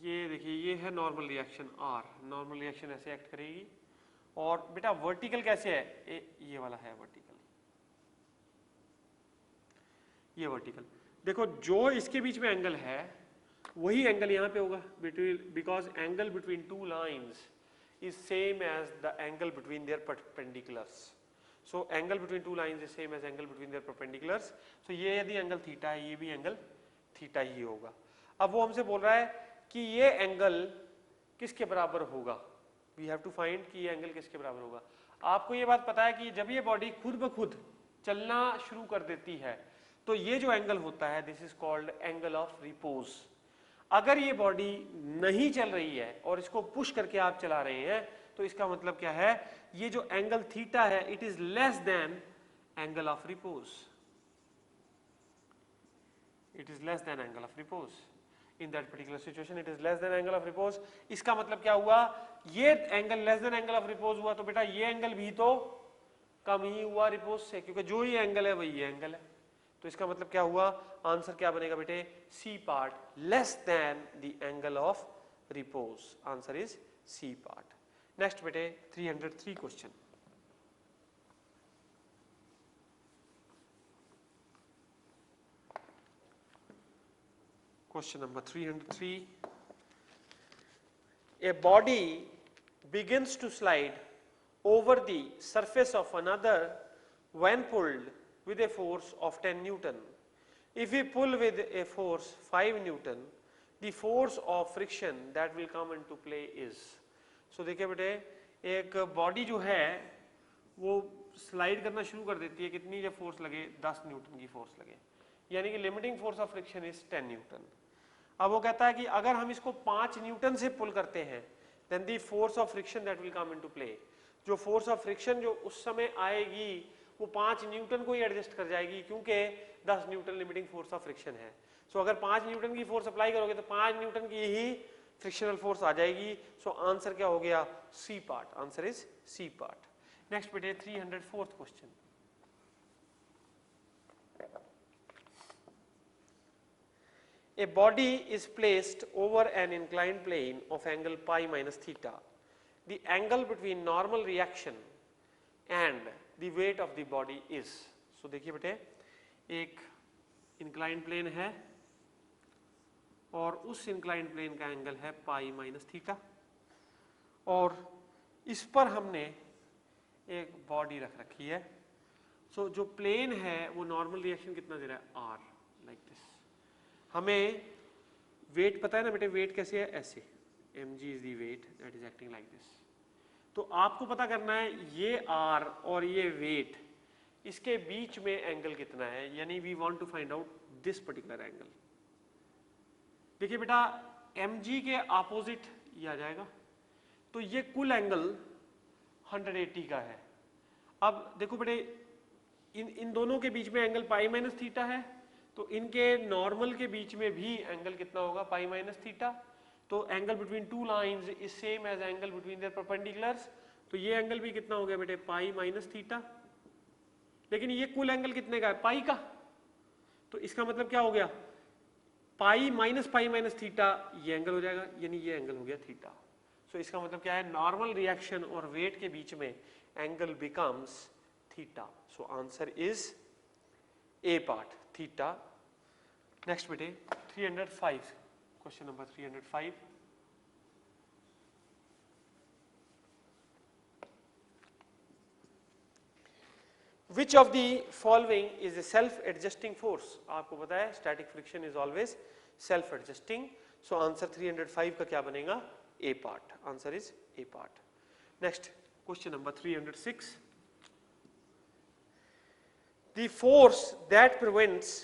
ये देखिए, ये है normal reaction R. Normal reaction ऐसे एक्ट करेगी. और बेटा वर्टिकल कैसे है, ये वाला है वर्टिकल, ये वर्टिकल. देखो जो इसके बीच में एंगल है वही एंगल यहाँ पे होगा, because angle between two lines is same as the angle between their perpendiculars. So angle between two lines is same as angle between their perpendiculars. So ये यदि एंगल थीटा है, ये भी एंगल थीटा ही होगा. अब वो हमसे बोल रहा है कि ये एंगल किसके बराबर होगा. वी हैव टू फाइंड कि ये एंगल किसके बराबर होगा. आपको ये बात पता है कि जब ये बॉडी खुद ब खुद चलना शुरू कर देती है तो ये जो एंगल होता है, this is called angle of repose. अगर ये बॉडी नहीं चल रही है और इसको पुश करके आप चला रहे हैं, तो इसका मतलब क्या है, ये जो एंगल थीटा है it is less then angle of repose. It is less then angle of repose. In that particular situation it is less than angle of repose. इसका मतलब क्या हुआ, ये angle less than angle of repose हुआ, तो बेटा ये एंगल भी तो कम ही हुआ रिपोज से, क्योंकि जो ये एंगल है वही ये एंगल है. तो इसका मतलब क्या हुआ, आंसर क्या बनेगा बेटे, C part, less than the angle of repose. Answer is C part. Next बेटे 303 question. Question number 303. A body begins to slide over the surface of another when pulled with a force of 10 Newton. If we pull with a force 5 Newton, the force of friction that will come into play is. So देखिए बेटे, एक बॉडी जो है वो स्लाइड करना शुरू कर देती है, कितनी जब फोर्स लगे, 10 न्यूटन की फोर्स लगे, यानी कि limiting force of friction is 10 Newton. अब वो कहता है कि अगर हम इसको 5 न्यूटन से पुल करते हैं, then the force of friction that will come into play, जो फोर्स ऑफ फ्रिक्शन जो उस समय आएगी वो 5 न्यूटन को ही एडजस्ट कर जाएगी, क्योंकि 10 Newton limiting force of friction है। सो अगर 5 न्यूटन की फोर्स अप्लाई करोगे तो 5 न्यूटन की ही फ्रिक्शनल फोर्स आ जाएगी। सो आंसर क्या हो गया, C part, answer is C part. Next बेटे 304th question. A body is placed over an inclined plane of angle pi minus theta. The angle between normal reaction and the weight of the body is. So देखिए बेटे, एक inclined plane है और उस inclined plane का एंगल है पाई माइनस थीटा, और इस पर हमने एक बॉडी रख रखी है। सो जो प्लेन है वो नॉर्मल रिएक्शन कितना दे रहा है, आर, लाइक दिस। हमें वेट पता है ना बेटे, वेट कैसे है, ऐसे, mg is the weight that is acting like this. तो आपको पता करना है ये आर और ये वेट, इसके बीच में एंगल कितना है, यानी we want to find out this particular angle. देखिए बेटा, mg के ऑपोजिट ये आ जाएगा, तो ये कुल एंगल 180 का है। अब देखो बेटे, इन दोनों के बीच में एंगल पाई माइनस थीटा है, तो इनके नॉर्मल के बीच में भी एंगल कितना होगा, पाई माइनस थीटा। तो angle between two lines is same as angle between their perpendiculars, तो ये एंगल भी कितना हो गया बेटे, पाई माइनस थीटा। लेकिन ये कुल एंगल कितने का है, पाई का, तो इसका मतलब क्या हो गया, पाई माइनस थीटा, ये एंगल हो जाएगा, यानी ये एंगल हो गया थीटा। सो इसका मतलब क्या है, नॉर्मल रिएक्शन और वेट के बीच में angle becomes theta. So answer is A part, theta. Next बेटे 305, question number 305। Which of the following is a self-adjusting force? आपको पता है static friction is always self-adjusting. So answer 305 का क्या बनेगा, A part. Answer is A part. Next question number 306. The force that prevents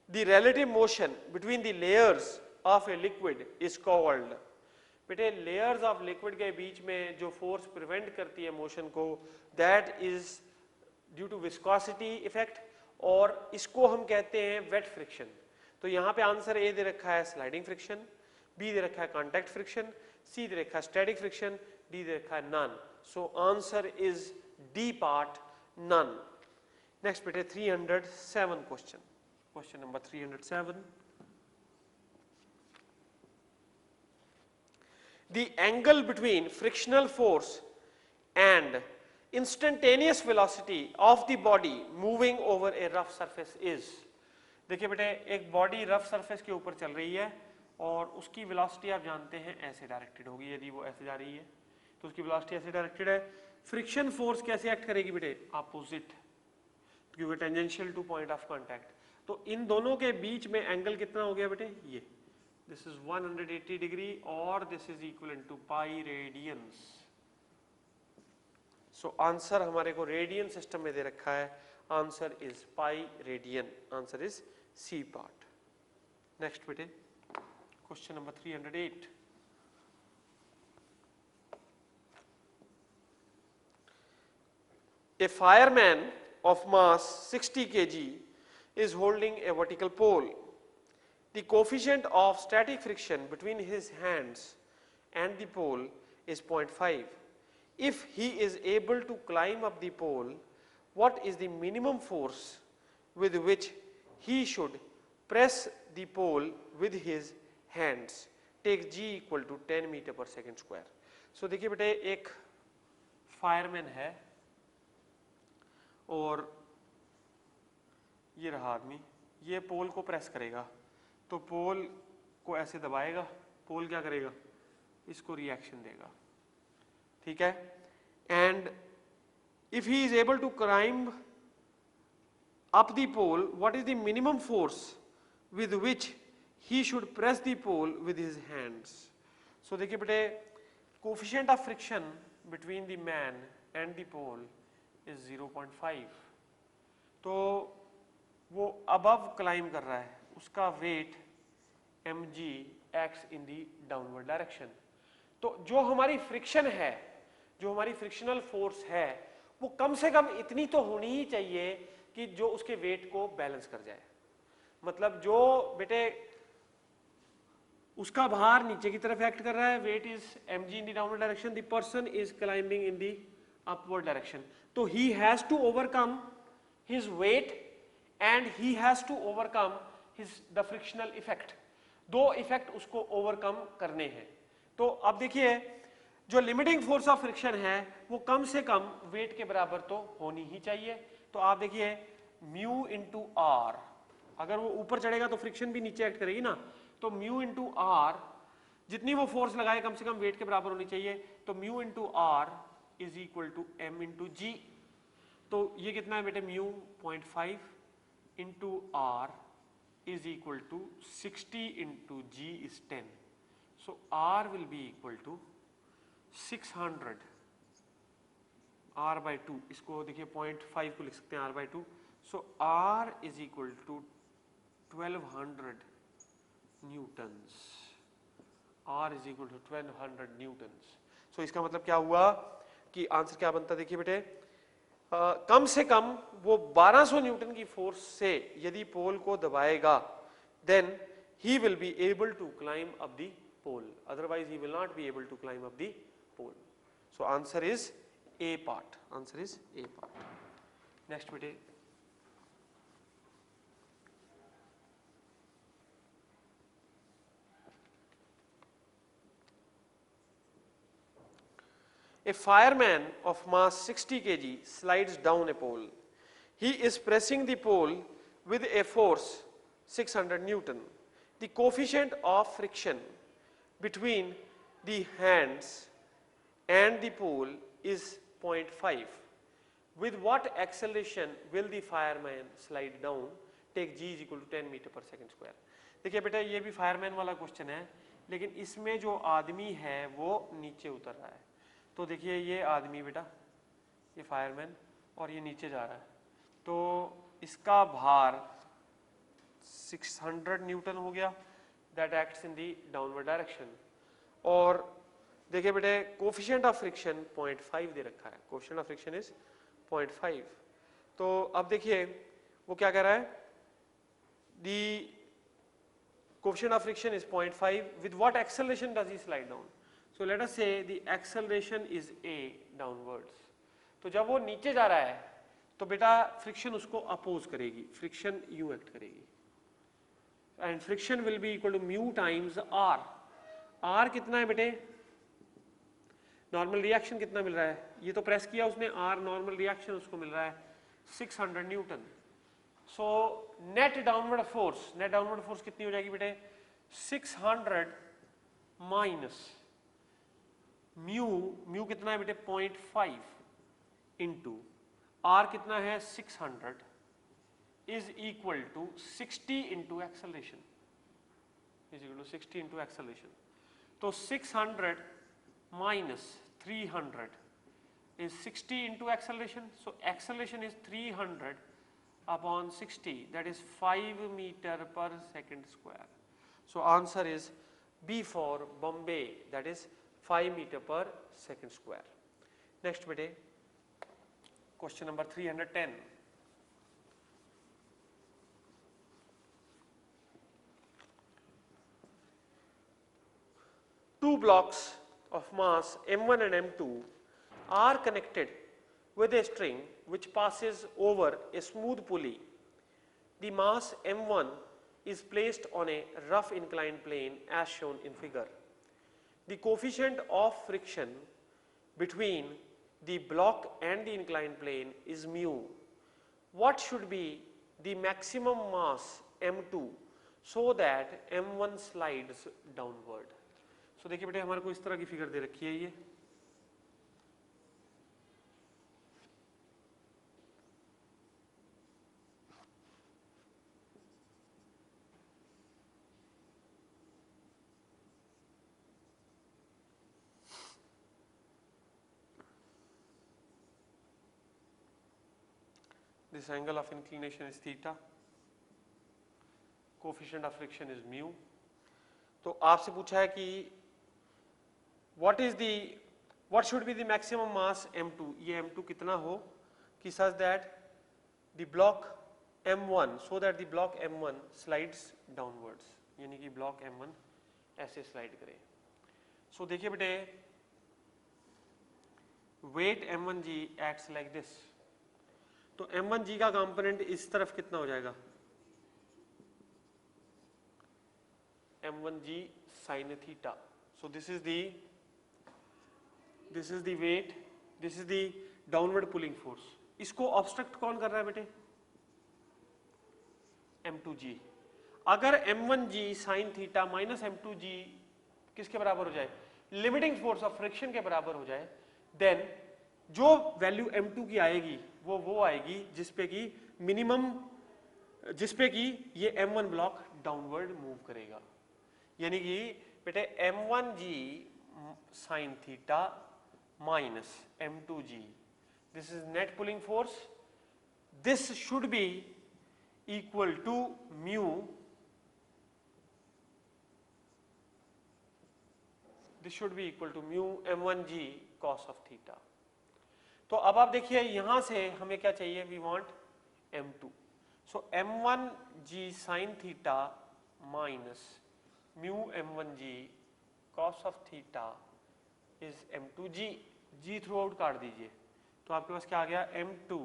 the relative motion between the layers of a liquid is called. बेटे layers of liquid के बीच में जो force prevent करती है motion को, that is due to viscosity effect, और इसको हम कहते हैं वेट फ्रिक्शन। तो यहाँ पे आंसर ए दे रखा है स्लाइडिंग फ्रिक्शन, बी दे रखा है कॉन्टैक्ट फ्रिक्शन, सी दे रखा है स्टैटिक फ्रिक्शन, डी दे रखा है none. So answer is D part, none. Next बेटे 307 question, question number 307। The angle between frictional force and instantaneous velocity of the body moving over a rough surface is. देखिए बेटे, एक बॉडी रफ सरफेस के ऊपर चल रही है और उसकी वेलोसिटी आप जानते हैं ऐसे डायरेक्टेड होगी, यदि वो ऐसे जा रही है तो उसकी वेलोसिटी ऐसे डायरेक्टेड है। फ्रिक्शन फोर्स कैसे एक्ट करेगी बेटे, अपोजिट, क्योंकि tangential two point of contact. तो इन दोनों के बीच में एंगल कितना हो गया बेटे, ये, दिस इज 180 डिग्री और this is equal to pi radians. So answer हमारे को रेडियन सिस्टम में दे रखा है, answer is pi radian, answer is C part. Next बेटे question number 308। A fireman of mass 60 kg is holding a vertical pole. The coefficient of static friction between his hands and the pole is 0.5. If he is able to climb up the pole, what is the minimum force with which he should press the pole with his hands? Take G equal to 10 meter per second square. So देखिए बेटे, एक फायरमैन है और ये रहा आदमी, ये पोल को प्रेस करेगा, तो पोल को ऐसे दबाएगा, पोल क्या करेगा, इसको रिएक्शन देगा, ठीक है। And if he is able to climb up the pole, what is the minimum force with which he should press the pole with his hands. So देखिए बेटे, coefficient of friction between the man and the pole is 0.5, तो वो अबव क्लाइम कर रहा है, उसका weight mg acts in the downward direction. तो जो हमारी फ्रिक्शन है, जो हमारी फ्रिक्शनल फोर्स है, वो कम से कम इतनी तो होनी ही चाहिए कि जो उसके वेट को बैलेंस कर जाए। मतलब जो बेटे उसका भार नीचे की तरफ एक्ट कर रहा है, weight is mg in the downward direction, the person is climbing in the upward direction, तो he has to overcome his weight and he has to overcome his the frictional effect. दो इफेक्ट उसको ओवरकम करने हैं। तो अब देखिए जो लिमिटिंग फोर्स ऑफ फ्रिक्शन है वो कम से कम वेट के बराबर तो होनी ही चाहिए। तो आप देखिए म्यू इंटू आर, अगर वो ऊपर चढ़ेगा तो फ्रिक्शन भी नीचे एक्ट करेगी ना, तो म्यू इंटू आर, जितनी वो फोर्स लगाए कम से कम वेट के बराबर होनी चाहिए। तो mu into R is equal to M into G. तो ये कितना है बेटे, mu 0.5 into R is equal to 60 into g is 10. So r will be equal to 600 r by 2, इसको देखिए 0.5 को लिख सकते हैं r by 2. So r is equal to 1200 newtons. r is equal to 1200 newtons. So इसका मतलब क्या हुआ कि आंसर क्या बनता है, देखिए बेटे कम से कम वो 1200 न्यूटन की फोर्स से यदि पोल को दबाएगा, then he will be able to climb up the pole, otherwise he will not be able to climb up the pole. So answer is A part, answer is A part. Next बेटे a fireman of mass 60 kg slides down a pole. He is pressing the pole with a force 600 Newton. The coefficient of friction between the hands and the pole is 0.5. With what acceleration will the fireman slide down? Take g is equal to 10 meter per second square. देखिए बेटा ये भी फायरमैन वाला क्वेश्चन है, लेकिन इसमें जो आदमी है वो नीचे उतर रहा है। तो देखिए ये आदमी बेटा, ये फायरमैन, और ये नीचे जा रहा है, तो इसका भार 600 न्यूटन हो गया, that acts in the downward direction. और देखिए बेटे कोफिशिएंट ऑफ फ्रिक्शन 0.5 दे रखा है, कोफिशिएंट ऑफ फ्रिक्शन इज 0.5। तो अब देखिए वो क्या कह रहा है, the coefficient of friction is 0.5, with what acceleration does he slide down? So let us say the acceleration is a downwards. तो जब वो नीचे जा रहा है तो बेटा फ्रिक्शन उसको अपोज करेगी, फ्रिक्शन यू एक्ट करेगी, and friction will be equal to mu times R. R कितना है बेटे, नॉर्मल रिएक्शन कितना मिल रहा है, ये तो प्रेस किया उसने, आर नॉर्मल रिएक्शन उसको मिल रहा है 600 न्यूटन। सो net downward force, net downward force कितनी हो जाएगी बेटे, 600 माइनस म्यू, म्यू कितना है बेटे 0.5 इंटू आर कितना है 600 is equal to 60 into acceleration, is equal to 60 into acceleration. तो 600 minus 300 is 60 into acceleration. So acceleration is 300 upon 60, that is 5 meter per second square. So answer is B for Bombay, that is 5 meter per second square. Next bete, question number 310. Two blocks of mass m1 and m2 are connected with a string which passes over a smooth pulley. The mass m1 is placed on a rough inclined plane as shown in figure. The coefficient of friction between the block and the inclined plane is mu. What should be the maximum mass m2 so that m1 slides downward? So देखिए बेटे हमारे को इस तरह की फिगर दे रखी है ये, this angle of inclination is theta, coefficient of friction is mu. तो आपसे पूछा है कि what should be the maximum mass m2, ये m2 कितना हो कि such that the block m1, so that the block m1 slides downwards, यानी कि block m1 ऐसे slide करे. So देखिए बेटे, weight m1g acts like this. तो m1g का कंपोनेंट इस तरफ कितना हो जाएगा, m1g sin theta. So this is the weight, this is the downward pulling force. इसको ऑब्स्ट्रक्ट कौन कर रहा है बेटे, m2g. अगर m1g sin theta minus m2g किसके बराबर हो जाए, लिमिटिंग फोर्स ऑफ फ्रिक्शन के बराबर हो जाए, देन जो वैल्यू m2 की आएगी वो आएगी जिसपे कि मिनिमम, जिसपे कि ये m1 ब्लॉक डाउनवर्ड मूव करेगा. यानी कि बेटे m1g sin theta minus m2g, this is net pulling force, this should be equal to mu, this should be equal to mu m1g cos of theta. तो अब आप देखिए यहां से हमें क्या चाहिए, we want m2. So m1g sin theta minus mu m1g cos of theta is m2g. g throughout काट दीजिए तो आपके पास क्या आ गया, m2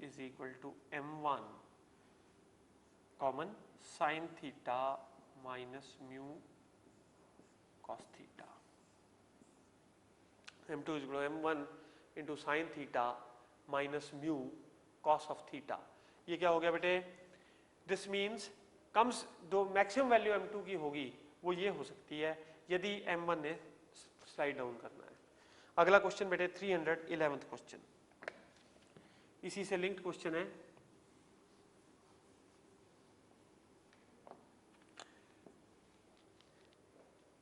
is equal to m1 common sin theta minus mu cos theta. m2 is equal to m1 into sine theta minus mu cos of theta. ये क्या हो गया बेटे, दिस मीन्स कम्स, दो मैक्सिमम वैल्यू m2 की होगी वो ये हो सकती है यदि m1 ने स्लाइड डाउन करना है. अगला क्वेश्चन बेटे 311th क्वेश्चन, इसी से लिंक्ड क्वेश्चन है.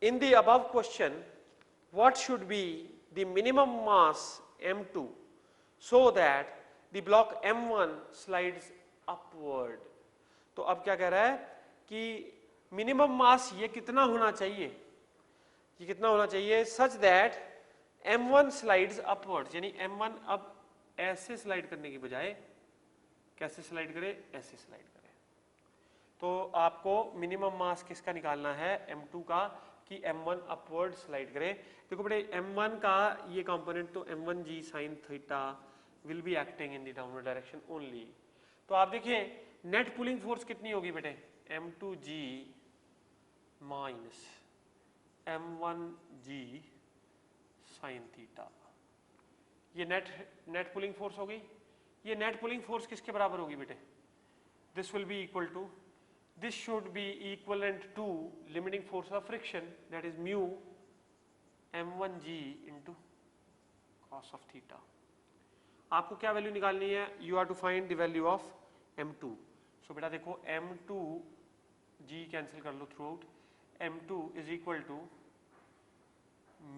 In the above question, what should be the minimum mass m2 so that the block m1 slides upward? तो अब क्या कह रहा है कि मिनिमम मास ये कितना होना चाहिए, ये कितना होना चाहिए such that m1 slides upwards, यानी m1 अब ऐसे स्लाइड करने की बजाय कैसे स्लाइड करे, ऐसे स्लाइड करे. तो आपको मिनिमम मास किसका निकालना है, m2 का, कि m1 अपवर्ड स्लाइड करे. देखो बेटे m1 का ये कंपोनेंट, तो m1g sin theta will be acting in the downward direction only. तो आप देखिए नेट पुलिंग फोर्स कितनी होगी बेटे, m2g minus m1g sin theta. ये नेट पुलिंग फोर्स होगी. ये नेट पुलिंग फोर्स किसके बराबर होगी बेटे, this will be equal to, this should be equivalent to limiting force of friction, that is mu m1g into cos of theta. आपको क्या वैल्यू निकालनी है, you are to find the value of m2. so बेटा देखो m2 g कैंसिल कर लो through out, m2 is equal to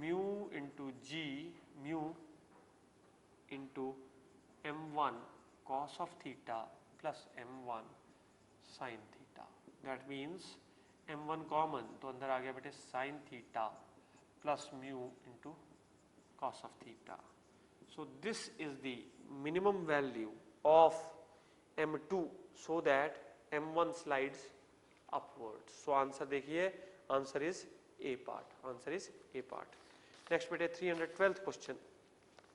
mu into g, mu into m1 cos of theta plus m1 sin theta. That means m1 common, तो अंदर आ गया बेटे sin theta plus mu into cos of theta. So this is the minimum value of m2 so that m1 slides upwards. So answer देखिए, answer is A part. Answer is A part. Next बेटे 312th question.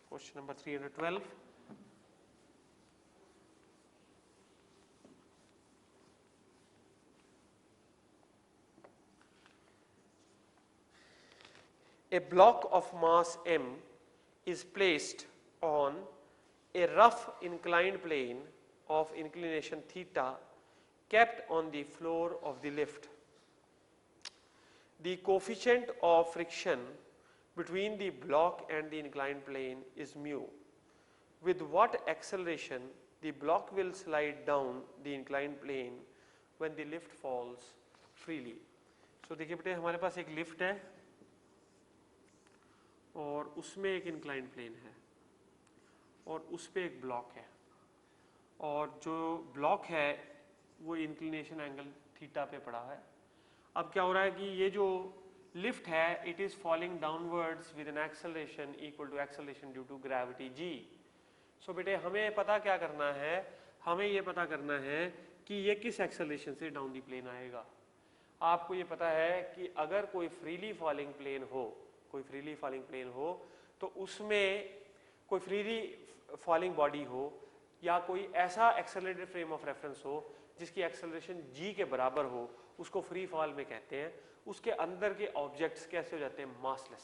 Question number 312. A block of mass m is placed on a rough inclined plane of inclination theta kept on the floor of the lift. The coefficient of friction between the block and the inclined plane is mu. With what acceleration the block will slide down the inclined plane when the lift falls freely? So देखिए बेटे हमारे पास एक लिफ्ट है और उसमें एक इंक्लाइंड प्लेन है और उस पे एक ब्लॉक है. और जो ब्लॉक है वो इंक्लिनेशन एंगल थीटा पे पड़ा है। अब क्या हो रहा है कि ये जो लिफ्ट है it is falling downwards with an acceleration equal to acceleration due to gravity G. So बेटे हमें पता क्या करना है, हमें ये पता करना है कि ये किस एक्सेलरेशन से डाउन दी प्लेन आएगा। आपको ये पता है कि अगर कोई फ्रीली फॉलिंग प्लेन हो, कोई फ्रीली फॉलिंग प्लेन हो तो उसमें कोई फ्रीली फॉलिंग बॉडी हो या कोई ऐसा एक्सेलरेटेड फ्रेम ऑफ रेफरेंस हो जिसकी एक्सेलरेशन g के बराबर हो, उसको फ्री फॉल में कहते हैं। उसके अंदर के ऑब्जेक्ट्स कैसे हो जाते हैं, massless,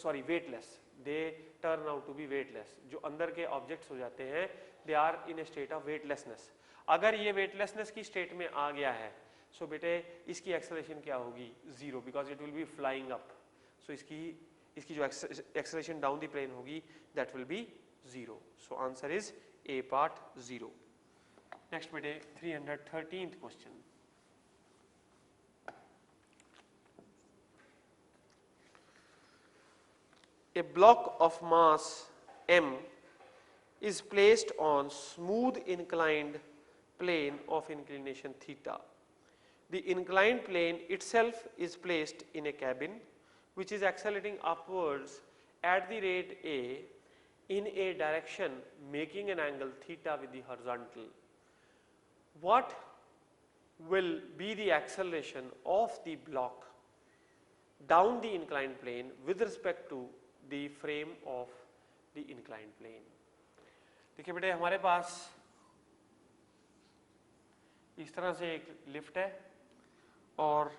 sorry weightless, they turn out to be weightless. जो अंदर के ऑब्जेक्ट्स हो जाते हैं they are in a state of weightlessness. अगर ये वेटलेसनेस की स्टेट में आ गया है सो बेटे इसकी एक्सेलरेशन क्या होगी, zero, because it will be flying up. So इसकी जो एक्सेलरेशन डाउन द प्लेन होगी that will be zero. So answer is A part zero. Next बेटे 313th question. A block of mass m is placed on smooth inclined plane of inclination theta. The inclined plane itself is placed in a cabin which is accelerating upwards at the rate a in a direction making an angle theta with the horizontal. What will be the acceleration of the block down the inclined plane with respect to the frame of the inclined plane? देखिए बेटे हमारे पास इस तरह से एक लिफ्ट है और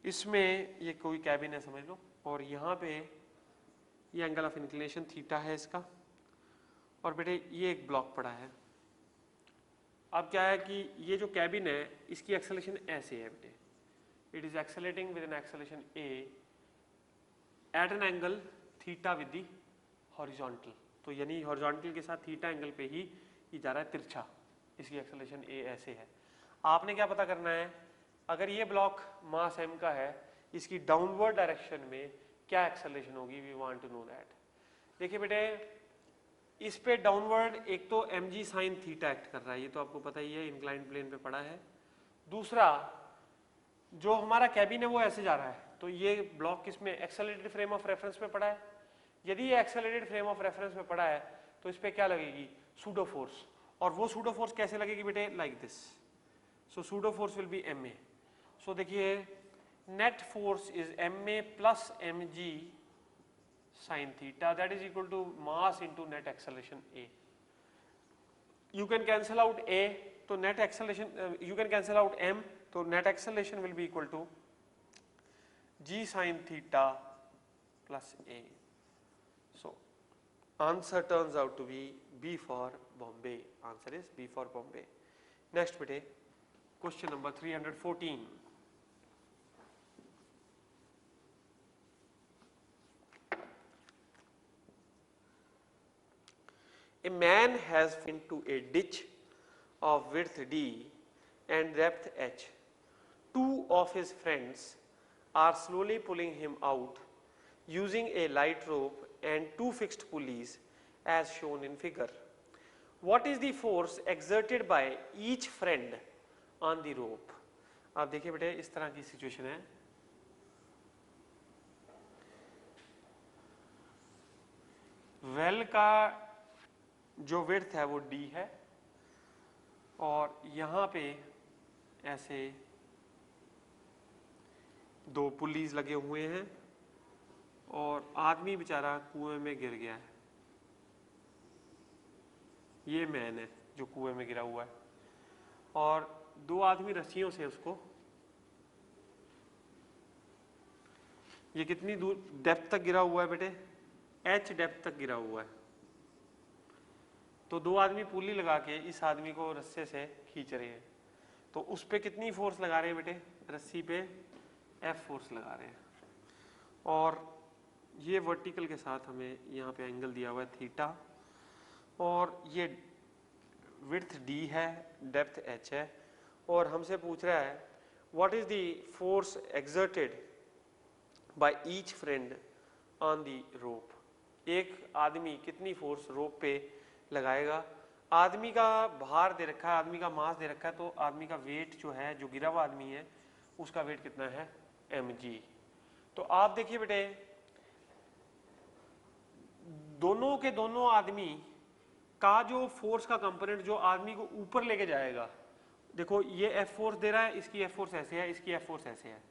इसमें ये कोई कैबिन है समझ लो, और यहाँ पे ये एंगल ऑफ इंक्लिनेशन थीटा है इसका, और बेटे ये एक ब्लॉक पड़ा है। अब क्या है कि ये जो कैबिन है इसकी एक्सेलरेशन ऐसे है बेटे, it is accelerating with an acceleration a at an angle theta with the horizontal. तो यानी हॉरिजॉन्टल के साथ थीटा एंगल पे ही ये जा रहा है तिरछा, इसकी एक्सेलरेशन ए ऐसे है। आपने क्या पता करना है, अगर ये ब्लॉक मास m का है इसकी डाउनवर्ड डायरेक्शन में क्या एक्सेलरेशन होगी, we want to know that. देखिए बेटे इस पे डाउनवर्ड एक तो mg साइन थीटा एक्ट कर रहा है, ये तो आपको पता ही है, इंक्लाइंड प्लेन पे पड़ा है। दूसरा जो हमारा कैबिन है वो ऐसे जा रहा है, तो ये ब्लॉक किसमें, एक्सेलरेटेड फ्रेम ऑफ रेफरेंस पे पड़ा है। यदि ये एक्सेलरेटेड फ्रेम ऑफ रेफरेंस पे पड़ा है तो इस पे क्या लगेगी, सूडो फोर्स। और वो सूडो फोर्स कैसे लगेगी बेटे, like this. So pseudo force will be ma। सो देखिए net force is ma plus mg sin theta, that is equal to mass into net acceleration a. You can cancel out a, तो net acceleration you can cancel out m, तो net acceleration will be equal to g sin theta plus a. So answer turns out to be B for Bombay. Answer is B for Bombay. Next bete question number 314. A man has fallen into a ditch of width d and depth h. Two of his friends are slowly pulling him out using a light rope and two fixed pulleys as shown in figure. What is the force exerted by each friend on the rope? आप देखिए बेटे इस तरह की सिचुएशन है, वेल का जो विड्थ है वो d है और यहाँ पे ऐसे दो पुलीज लगे हुए हैं और आदमी बेचारा कुएं में गिर गया है। ये मैन है जो कुएं में गिरा हुआ है और दो आदमी रस्सियों से उसको, ये कितनी दूर डेप्थ तक गिरा हुआ है बेटे, h डेप्थ तक गिरा हुआ है। तो दो आदमी पुली लगा के इस आदमी को रस्से से खींच रहे हैं, तो उस पे कितनी फोर्स लगा रहे हैं बेटे, रस्सी पे F फोर्स लगा रहे हैं। और ये वर्टिकल के साथ हमें यहाँ पे एंगल दिया हुआ है थीटा, और ये विड्थ d है, डेप्थ h है, और हमसे पूछ रहा है what is the force exerted by each friend on the rope. एक आदमी कितनी फोर्स रोप पे लगाएगा। आदमी का भार दे रखा है, आदमी का मास दे रखा है, तो आदमी का वेट जो है, जो गिरा हुआ आदमी है उसका वेट कितना है mg। तो आप देखिए बेटे, दोनों के दोनों आदमी का जो फोर्स का कंपोनेंट जो आदमी को ऊपर लेके जाएगा, देखो ये एफ फोर्स दे रहा है, इसकी एफ फोर्स ऐसे है, इसकी एफ फोर्स ऐसे है,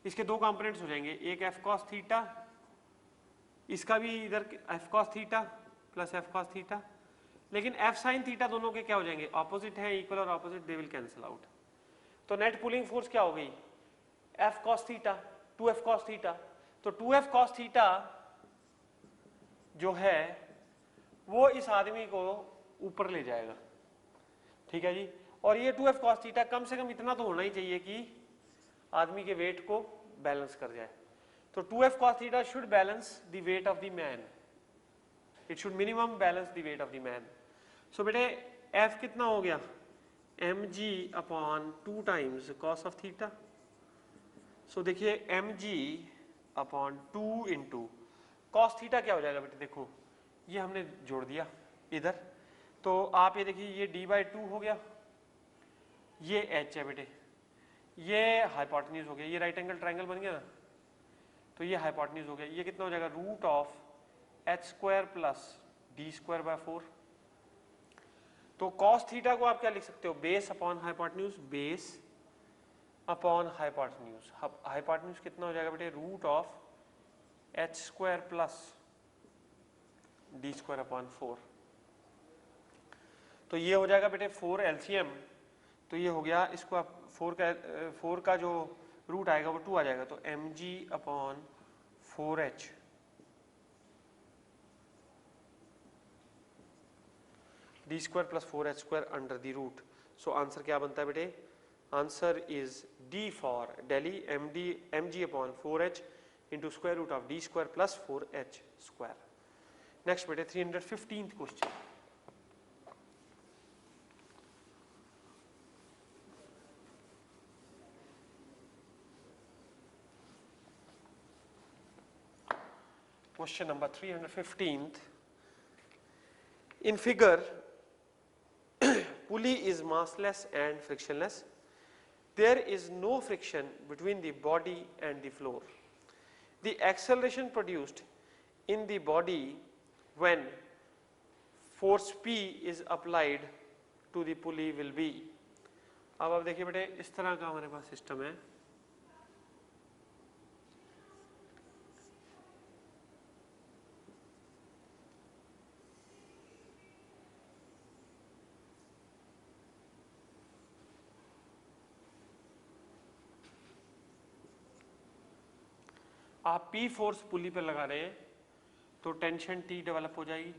इसके दो कंपोनेंट्स हो जाएंगे, एक एफ कॉस थीटा, इसका भी इधर F cos theta plus F cos theta, लेकिन एफ साइन थीटा दोनों के क्या हो जाएंगे, ऑपोजिट है, इक्वल और opposite, they will cancel out. तो नेट पुलिंग फोर्स क्या हो गई, F cos theta, 2f cos theta. तो 2f कॉस थीटा जो है वो इस आदमी को ऊपर ले जाएगा, ठीक है जी। और ये 2f cos थीटा कम से कम इतना तो होना ही चाहिए कि आदमी के वेट को बैलेंस कर जाए। तो 2f cos theta should balance the weight of the man, it should minimum balance the weight of the man. So बेटे f कितना हो गया, mg upon 2 times cos of theta. So देखिए mg upon 2 into cos theta क्या हो जाएगा बेटे, देखो ये हमने जोड़ दिया इधर, तो आप ये देखिए ये d/2 हो गया, ये h है बेटे, ये हाइपोटेन्यूज हो गया, ये राइट एंगल ट्रायंगल बन गया ना, तो ये हाइपोटेन्यूज हो गया, ये कितना हो जाएगा root of h² plus d²/4। तो cos थीटा को आप क्या लिख सकते हो, base upon hypotenuse, base upon hypotenuse. Hypotenuse कितना हो जाएगा बेटे, root of h² plus d²/4। तो ये हो जाएगा बेटे 4 LCM, तो ये हो गया, इसको आप 4 का जो रूट आएगा वो 2 आ जाएगा, तो mg upon 4h d² plus 4h² under the root. So answer क्या बनता है बेटे, answer is d for Delhi, mg upon 4h into square root of d² plus 4h²। Next बेटे 315th question. Question number 315th. In figure, pulley is massless and frictionless. There is no friction between the body and the floor. The acceleration produced in the body when force P is applied to the pulley will be। अब आप देखिए बेटे, इस तरह का हमारे पास सिस्टम है, आप P फोर्स पुली पे लगा रहे हैं तो टेंशन T डेवलप हो जाएगी,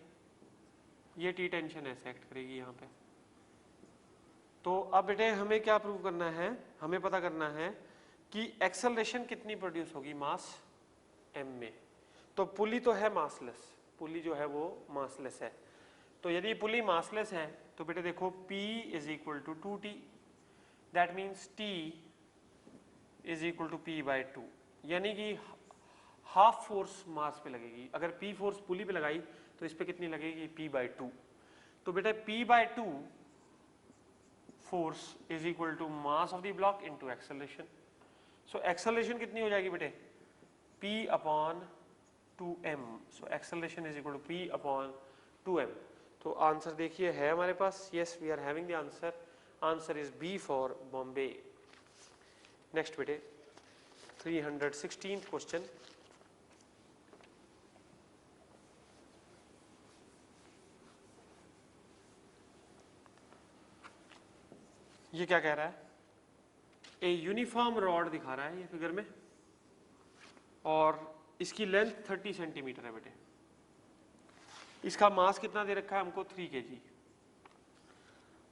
ये T टेंशन ऐसे एक्ट करेगी यहाँ पे। तो अब बेटे हमें क्या प्रूव करना है, हमें पता करना है कि एक्सेलरेशन कितनी प्रोड्यूस होगी मास m में। तो पुली तो है मासलेस, पुली जो है वो मासलेस है, तो यदि पुली मासलेस है तो बेटे देखो P is equal to 2T, that means T is equal to P/2, यानी कि हाफ फोर्स मास पे लगेगी। अगर P फोर्स पुली पे लगाई तो इस पे कितनी लगेगी, P/2। तो बेटा P/2 force is equal to mass of the block into acceleration. So acceleration कितनी हो जाएगी बेटे, P/2m। So acceleration is equal to P/2m। तो आंसर देखिए है हमारे पास, yes we are having the answer, answer is B for Bombay. Next बेटे 316th क्वेश्चन। ये क्या कह रहा है, ए यूनिफॉर्म रॉड दिखा रहा है ये फिगर में, और इसकी लेंथ 30 सेंटीमीटर है बेटे, इसका मास कितना दे रखा है हमको 3 kg,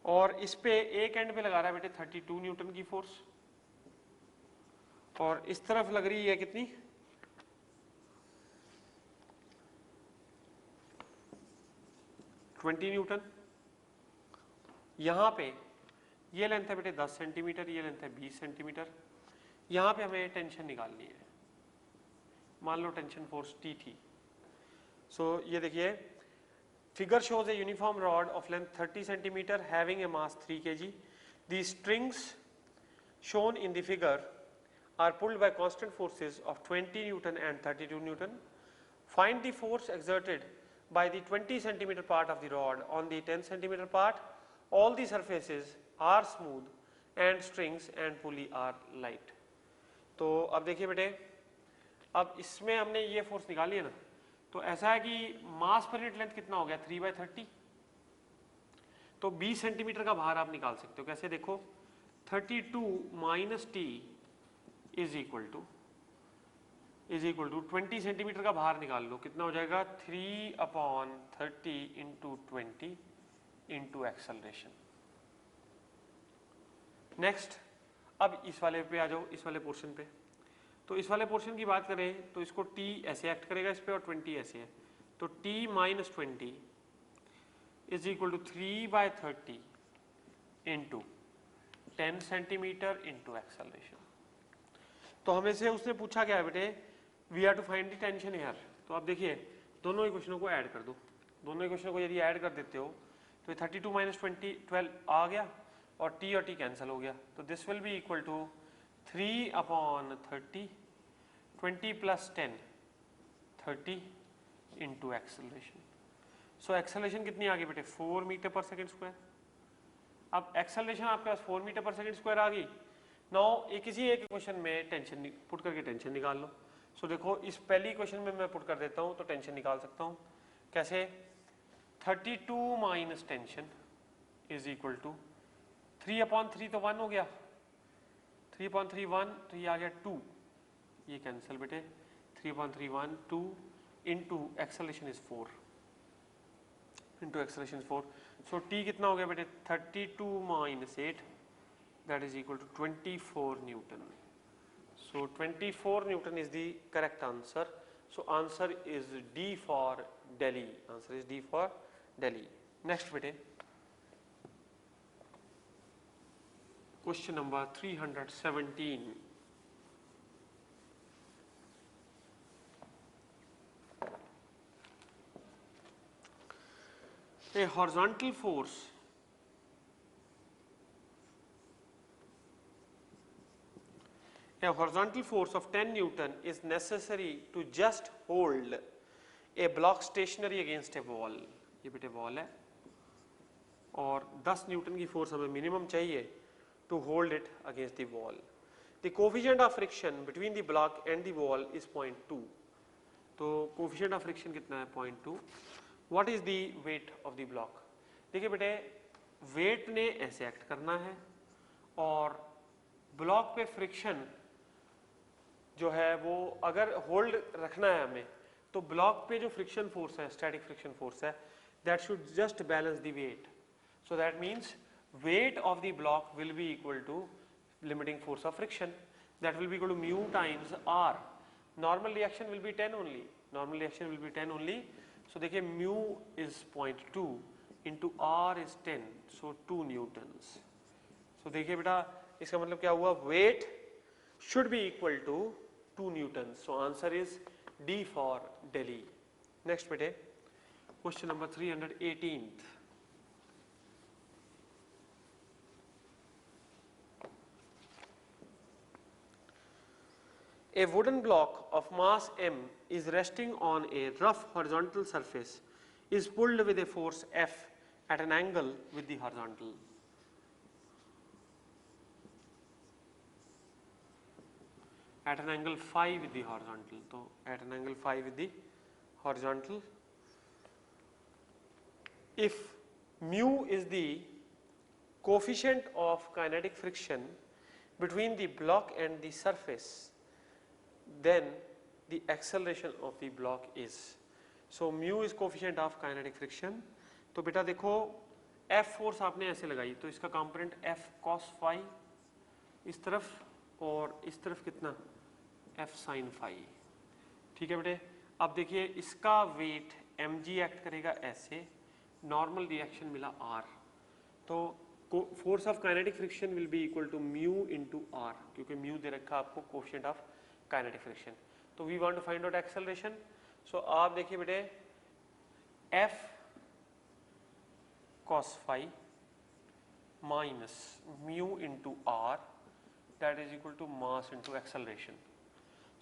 और इस पे एक एंड पे लगा रहा है बेटे 32 न्यूटन की फोर्स, और इस तरफ लग रही है कितनी 20 न्यूटन। यहां पे ये लेंथ है बेटे 10 सेंटीमीटर, ये लेंथ है 20 सेंटीमीटर। यहाँ पे हमें टेंशन निकालनी है, मान लो टेंशन फोर्स T थी। सो ये देखिए Figure shows a uniform rod of length 30 centimeter having a mass 3 kg. These strings shown in the figure are pulled by constant forces of 20 Newton and 32 Newton. Find the force exerted by the 20 centimeter part of the rod on the 10 centimeter part. All the surfaces are smooth and strings and pulley are light. तो अब देखिए बेटे, अब इसमें हमने ये फोर्स निकाली है ना, तो ऐसा है कि मास पर यूनिट लेंथ कितना हो गया 3/30, तो 20 सेंटीमीटर का भार आप निकाल सकते हो। कैसे देखो, 32 minus T is equal to 20 centimetre का भार निकाल लो, कितना हो जाएगा 3/30 इंटू 20 इंटू एक्सेलरेशन। नेक्स्ट, अब इस वाले पे आ जाओ, इस वाले पोर्शन पे। तो इस वाले पोर्शन की बात करें तो इसको t ऐसे एक्ट करेगा इस पे और 20 ऐसे है, तो t minus 20 is equal to 3/30 into 10 centimetre into acceleration. तो हमें से उसने पूछा क्या है बेटे, we are to find the tension here. तो आप देखिए दोनों इक्वेशनों को ऐड कर दो, दोनों इक्वेशनों को यदि ऐड कर देते हो तो 32 माइनस 20 12 आ गया और t कैंसिल हो गया, तो this will be equal to 3/30 20 plus 10 30 into acceleration. So acceleration कितनी आ गई बेटे 4 मीटर पर सेकेंड स्क्वायर। अब एक्सेलरेशन आपके पास 4 मीटर पर सेकेंड स्क्वायर आ गई। नाउ किसी एक इक्वेशन में टेंशन पुट करके टेंशन निकाल लो। सो देखो इस पहली इक्वेशन में मैं पुट कर देता हूँ तो टेंशन निकाल सकता हूँ। कैसे, 32 minus tension is equal to 3/3 तो 1 हो गया, 3/3 1, तो ये आ गया 2, ये कैंसिल बेटे, 3/3 1 2 into acceleration is 4 into acceleration is 4। So T कितना हो गया बेटे 32 माइनस 8 that is equal to 24 newton. So 24 newton is the correct answer. So answer is D for Delhi, answer is D for Delhi. Next बेटे, question number 317. A horizontal force of 10 Newton is necessary to just hold a block stationary against a wall. ये बेटे वॉल है और 10 न्यूटन की फोर्स हमें मिनिमम चाहिए to hold it against the wall. The coefficient of friction between the block and the wall is 0.2. तो coefficient of friction कितना है 0.2. What is the weight of the block? देखिए बेटे weight ने ऐसे एक्ट करना है और ब्लॉक पे फ्रिक्शन जो है वो अगर होल्ड रखना है हमें तो ब्लॉक पे जो फ्रिक्शन फोर्स है, स्टैटिक फ्रिक्शन फोर्स है, that should just balance the weight. So that means weight of the block will be equal to limiting force of friction, that will be equal to mu times r. Normal reaction will be 10 only, normal reaction will be 10 only. So देखिए mu is 0.2 into r is 10, so 2 newtons. So देखिए बेटा इसका मतलब क्या हुआ, weight should be equal to 2 newtons. So answer is D for Delhi. Next बेटे question number 318. A wooden block of mass m is resting on a rough horizontal surface is pulled with a force F at an angle with the horizontal. At an angle phi with the horizontal. So at an angle phi with the horizontal. If mu is the coefficient of kinetic friction between the block and the surface, then the acceleration of the block is. So mu is coefficient of kinetic friction. तो बेटा देखो F फोर्स आपने ऐसे लगाई तो इसका कंपोनेंट F cos phi इस तरफ और इस तरफ कितना F sin phi, ठीक है बेटे। अब देखिए इसका वेट mg एक्ट करेगा ऐसे, नॉर्मल रिएक्शन मिला r, तो force of kinetic friction will be equal to mu into r, क्योंकि म्यू दे रखा आपको कोफिशिएंट ऑफ काइनेटिक फ्रिक्शन। तो we want to find out acceleration. So आप देखिए बेटे F cos phi minus mu into r, that is equal to mass into acceleration.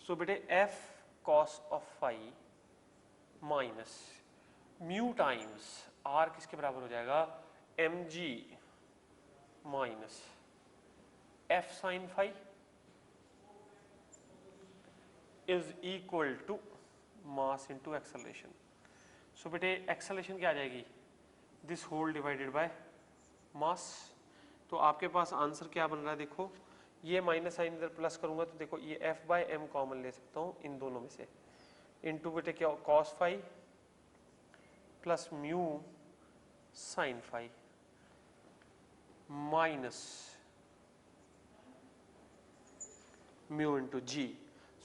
So बेटे f cos of phi minus mu times r किसके बराबर हो जाएगा, mg minus f sin phi is equal to mass into acceleration. So बेटे acceleration क्या आ जाएगी, this whole divided by mass. तो आपके पास आंसर क्या बन रहा है, देखो ये माइनस साइन इधर प्लस करूंगा तो देखो ये f बाय m कॉमन ले सकता हूँ इन दोनों में से, इनटू बेटे क्या cos phi plus mu sine phi minus mu into G.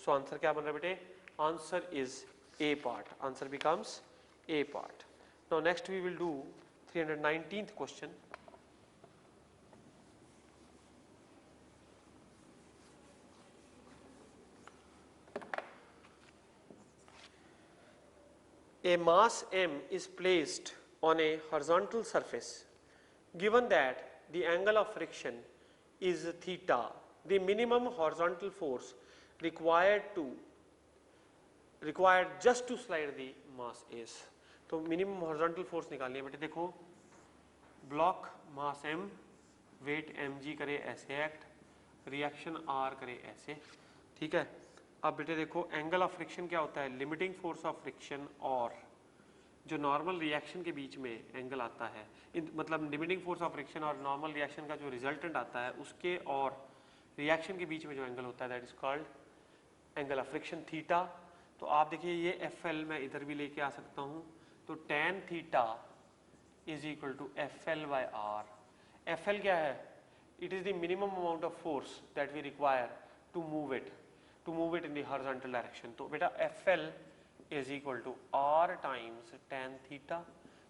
So answer क्या बन रहा है बेटे, answer is A part, answer becomes A part. Now next we will do 319th question. A mass m is placed on a horizontal surface. Given that the angle of friction is theta, the minimum horizontal force required just to slide the mass is. तो minimum horizontal force निकालनी है बेटे. देखो ब्लॉक मास m, वेट mg करे ऐसे एक्ट, रिएक्शन r करे ऐसे, ठीक है. अब बेटे देखो एंगल ऑफ फ्रिक्शन क्या होता है, लिमिटिंग फोर्स ऑफ फ्रिक्शन और जो नॉर्मल रिएक्शन के बीच में एंगल आता है, मतलब लिमिटिंग फोर्स ऑफ फ्रिक्शन और नॉर्मल रिएक्शन का जो रिजल्टेंट आता है उसके और रिएक्शन के बीच में जो एंगल होता है that is called angle of friction theta. तो आप देखिए ये FL मैं इधर भी लेके आ सकता हूँ, तो tan theta is equal to FL by R. FL क्या है, it is the minimum amount of force that we require to move it in the horizontal direction. तो बेटा FL is equal to R times tan theta.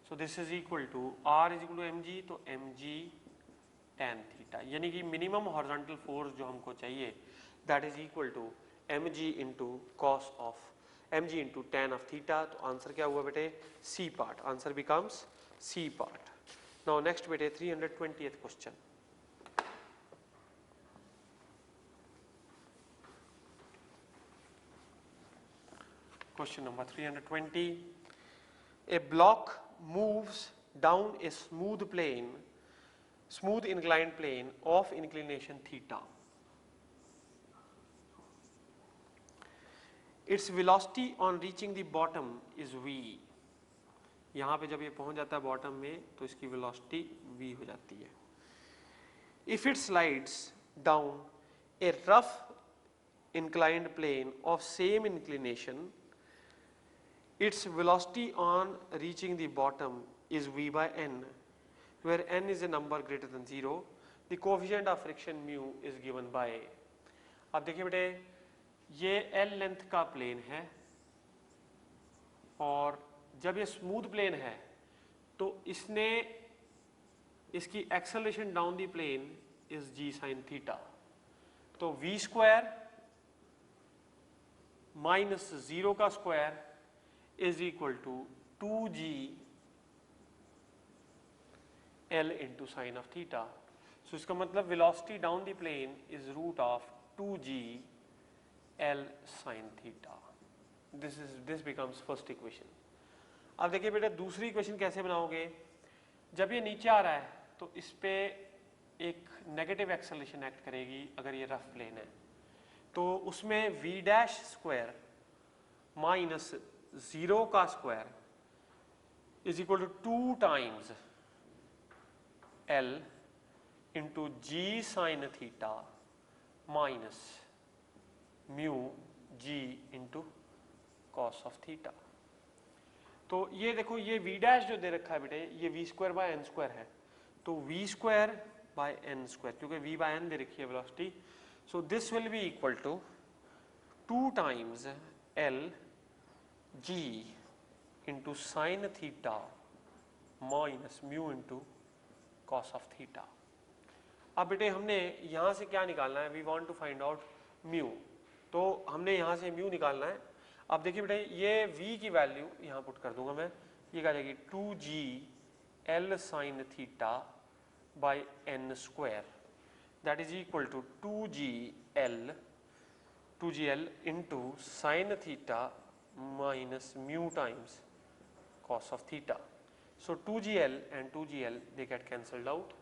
So this is equal to R is equal to mg, तो mg tan theta, यानी कि मिनिमम हॉरिजॉन्टल फोर्स जो हमको चाहिए that is equal to mg into cos of mg into tan of theta. तो आंसर क्या हुआ बेटे, C part, answer becomes C part. Now next बेटे 320th question. Question number 320. A block moves down a smooth inclined plane of inclination theta. Its velocity on reaching the bottom is v. यहाँ पे जब ये पहुँच जाता है बॉटम में तो इसकी velocity v हो जाती है. If it slides down a rough inclined plane of same inclination, its velocity on reaching the bottom is v by n, where n is a number greater than 0. The coefficient of friction mu is given by. अब देखिए बेटे ये L लेंथ का प्लेन है और जब ये स्मूथ प्लेन है तो इसने इसकी acceleration down the plane is g sin theta. तो v स्क्वायर माइनस 0 का square is equal to 2g L into sin of theta. So इसका मतलब velocity down the plane is root of 2g L sin theta. This becomes first equation. अब देखिए बेटा दूसरी इक्वेशन कैसे बनाओगे, जब ये नीचे आ रहा है तो इस पे एक नेगेटिव एक्सेलरेशन एक्ट करेगी अगर ये रफ प्लेन है, तो उसमें v डैश स्क्वायर माइनस 0 का square is equal to 2 times L into g sine theta minus mu g into cos of theta. तो ये देखो ये v डैश जो दे रखा है बेटे ये v square by n square है, तो v square by n square क्योंकि v बाय n दे रखी है velocity, so this will be equal to 2 times L g into sine theta minus mu into cos of theta. अब बेटे हमने यहाँ से क्या निकालना है, we want to find out mu, तो हमने यहाँ से म्यू निकालना है. अब देखिए बेटे ये v की वैल्यू यहाँ पुट कर दूंगा मैं, ये क्या जाएगी 2g L sin theta by n square, that is equal to 2gl into sin theta minus mu times cos of theta. So 2gl and 2gl they get cancelled out.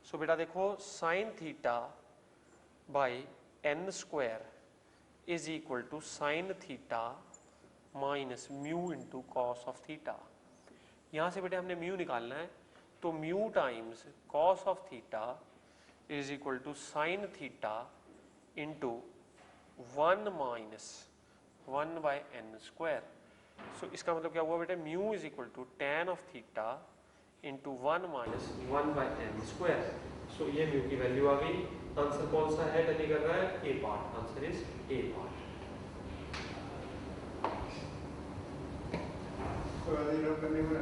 So बेटा देखो sin theta by n square is equal to sin theta minus mu into cos of theta. यहाँ से बेटे हमने म्यू निकालना है, तो mu times cos of theta is equal to sine theta into 1 minus 1 by N square. So इसका मतलब क्या हुआ बेटे, mu is equal to tan of theta into 1 minus 1 by N square. So ये म्यू की वैल्यू आ गई. आंसर कौन सा है, टली कर रहा है, A part. Answer is A part. करने को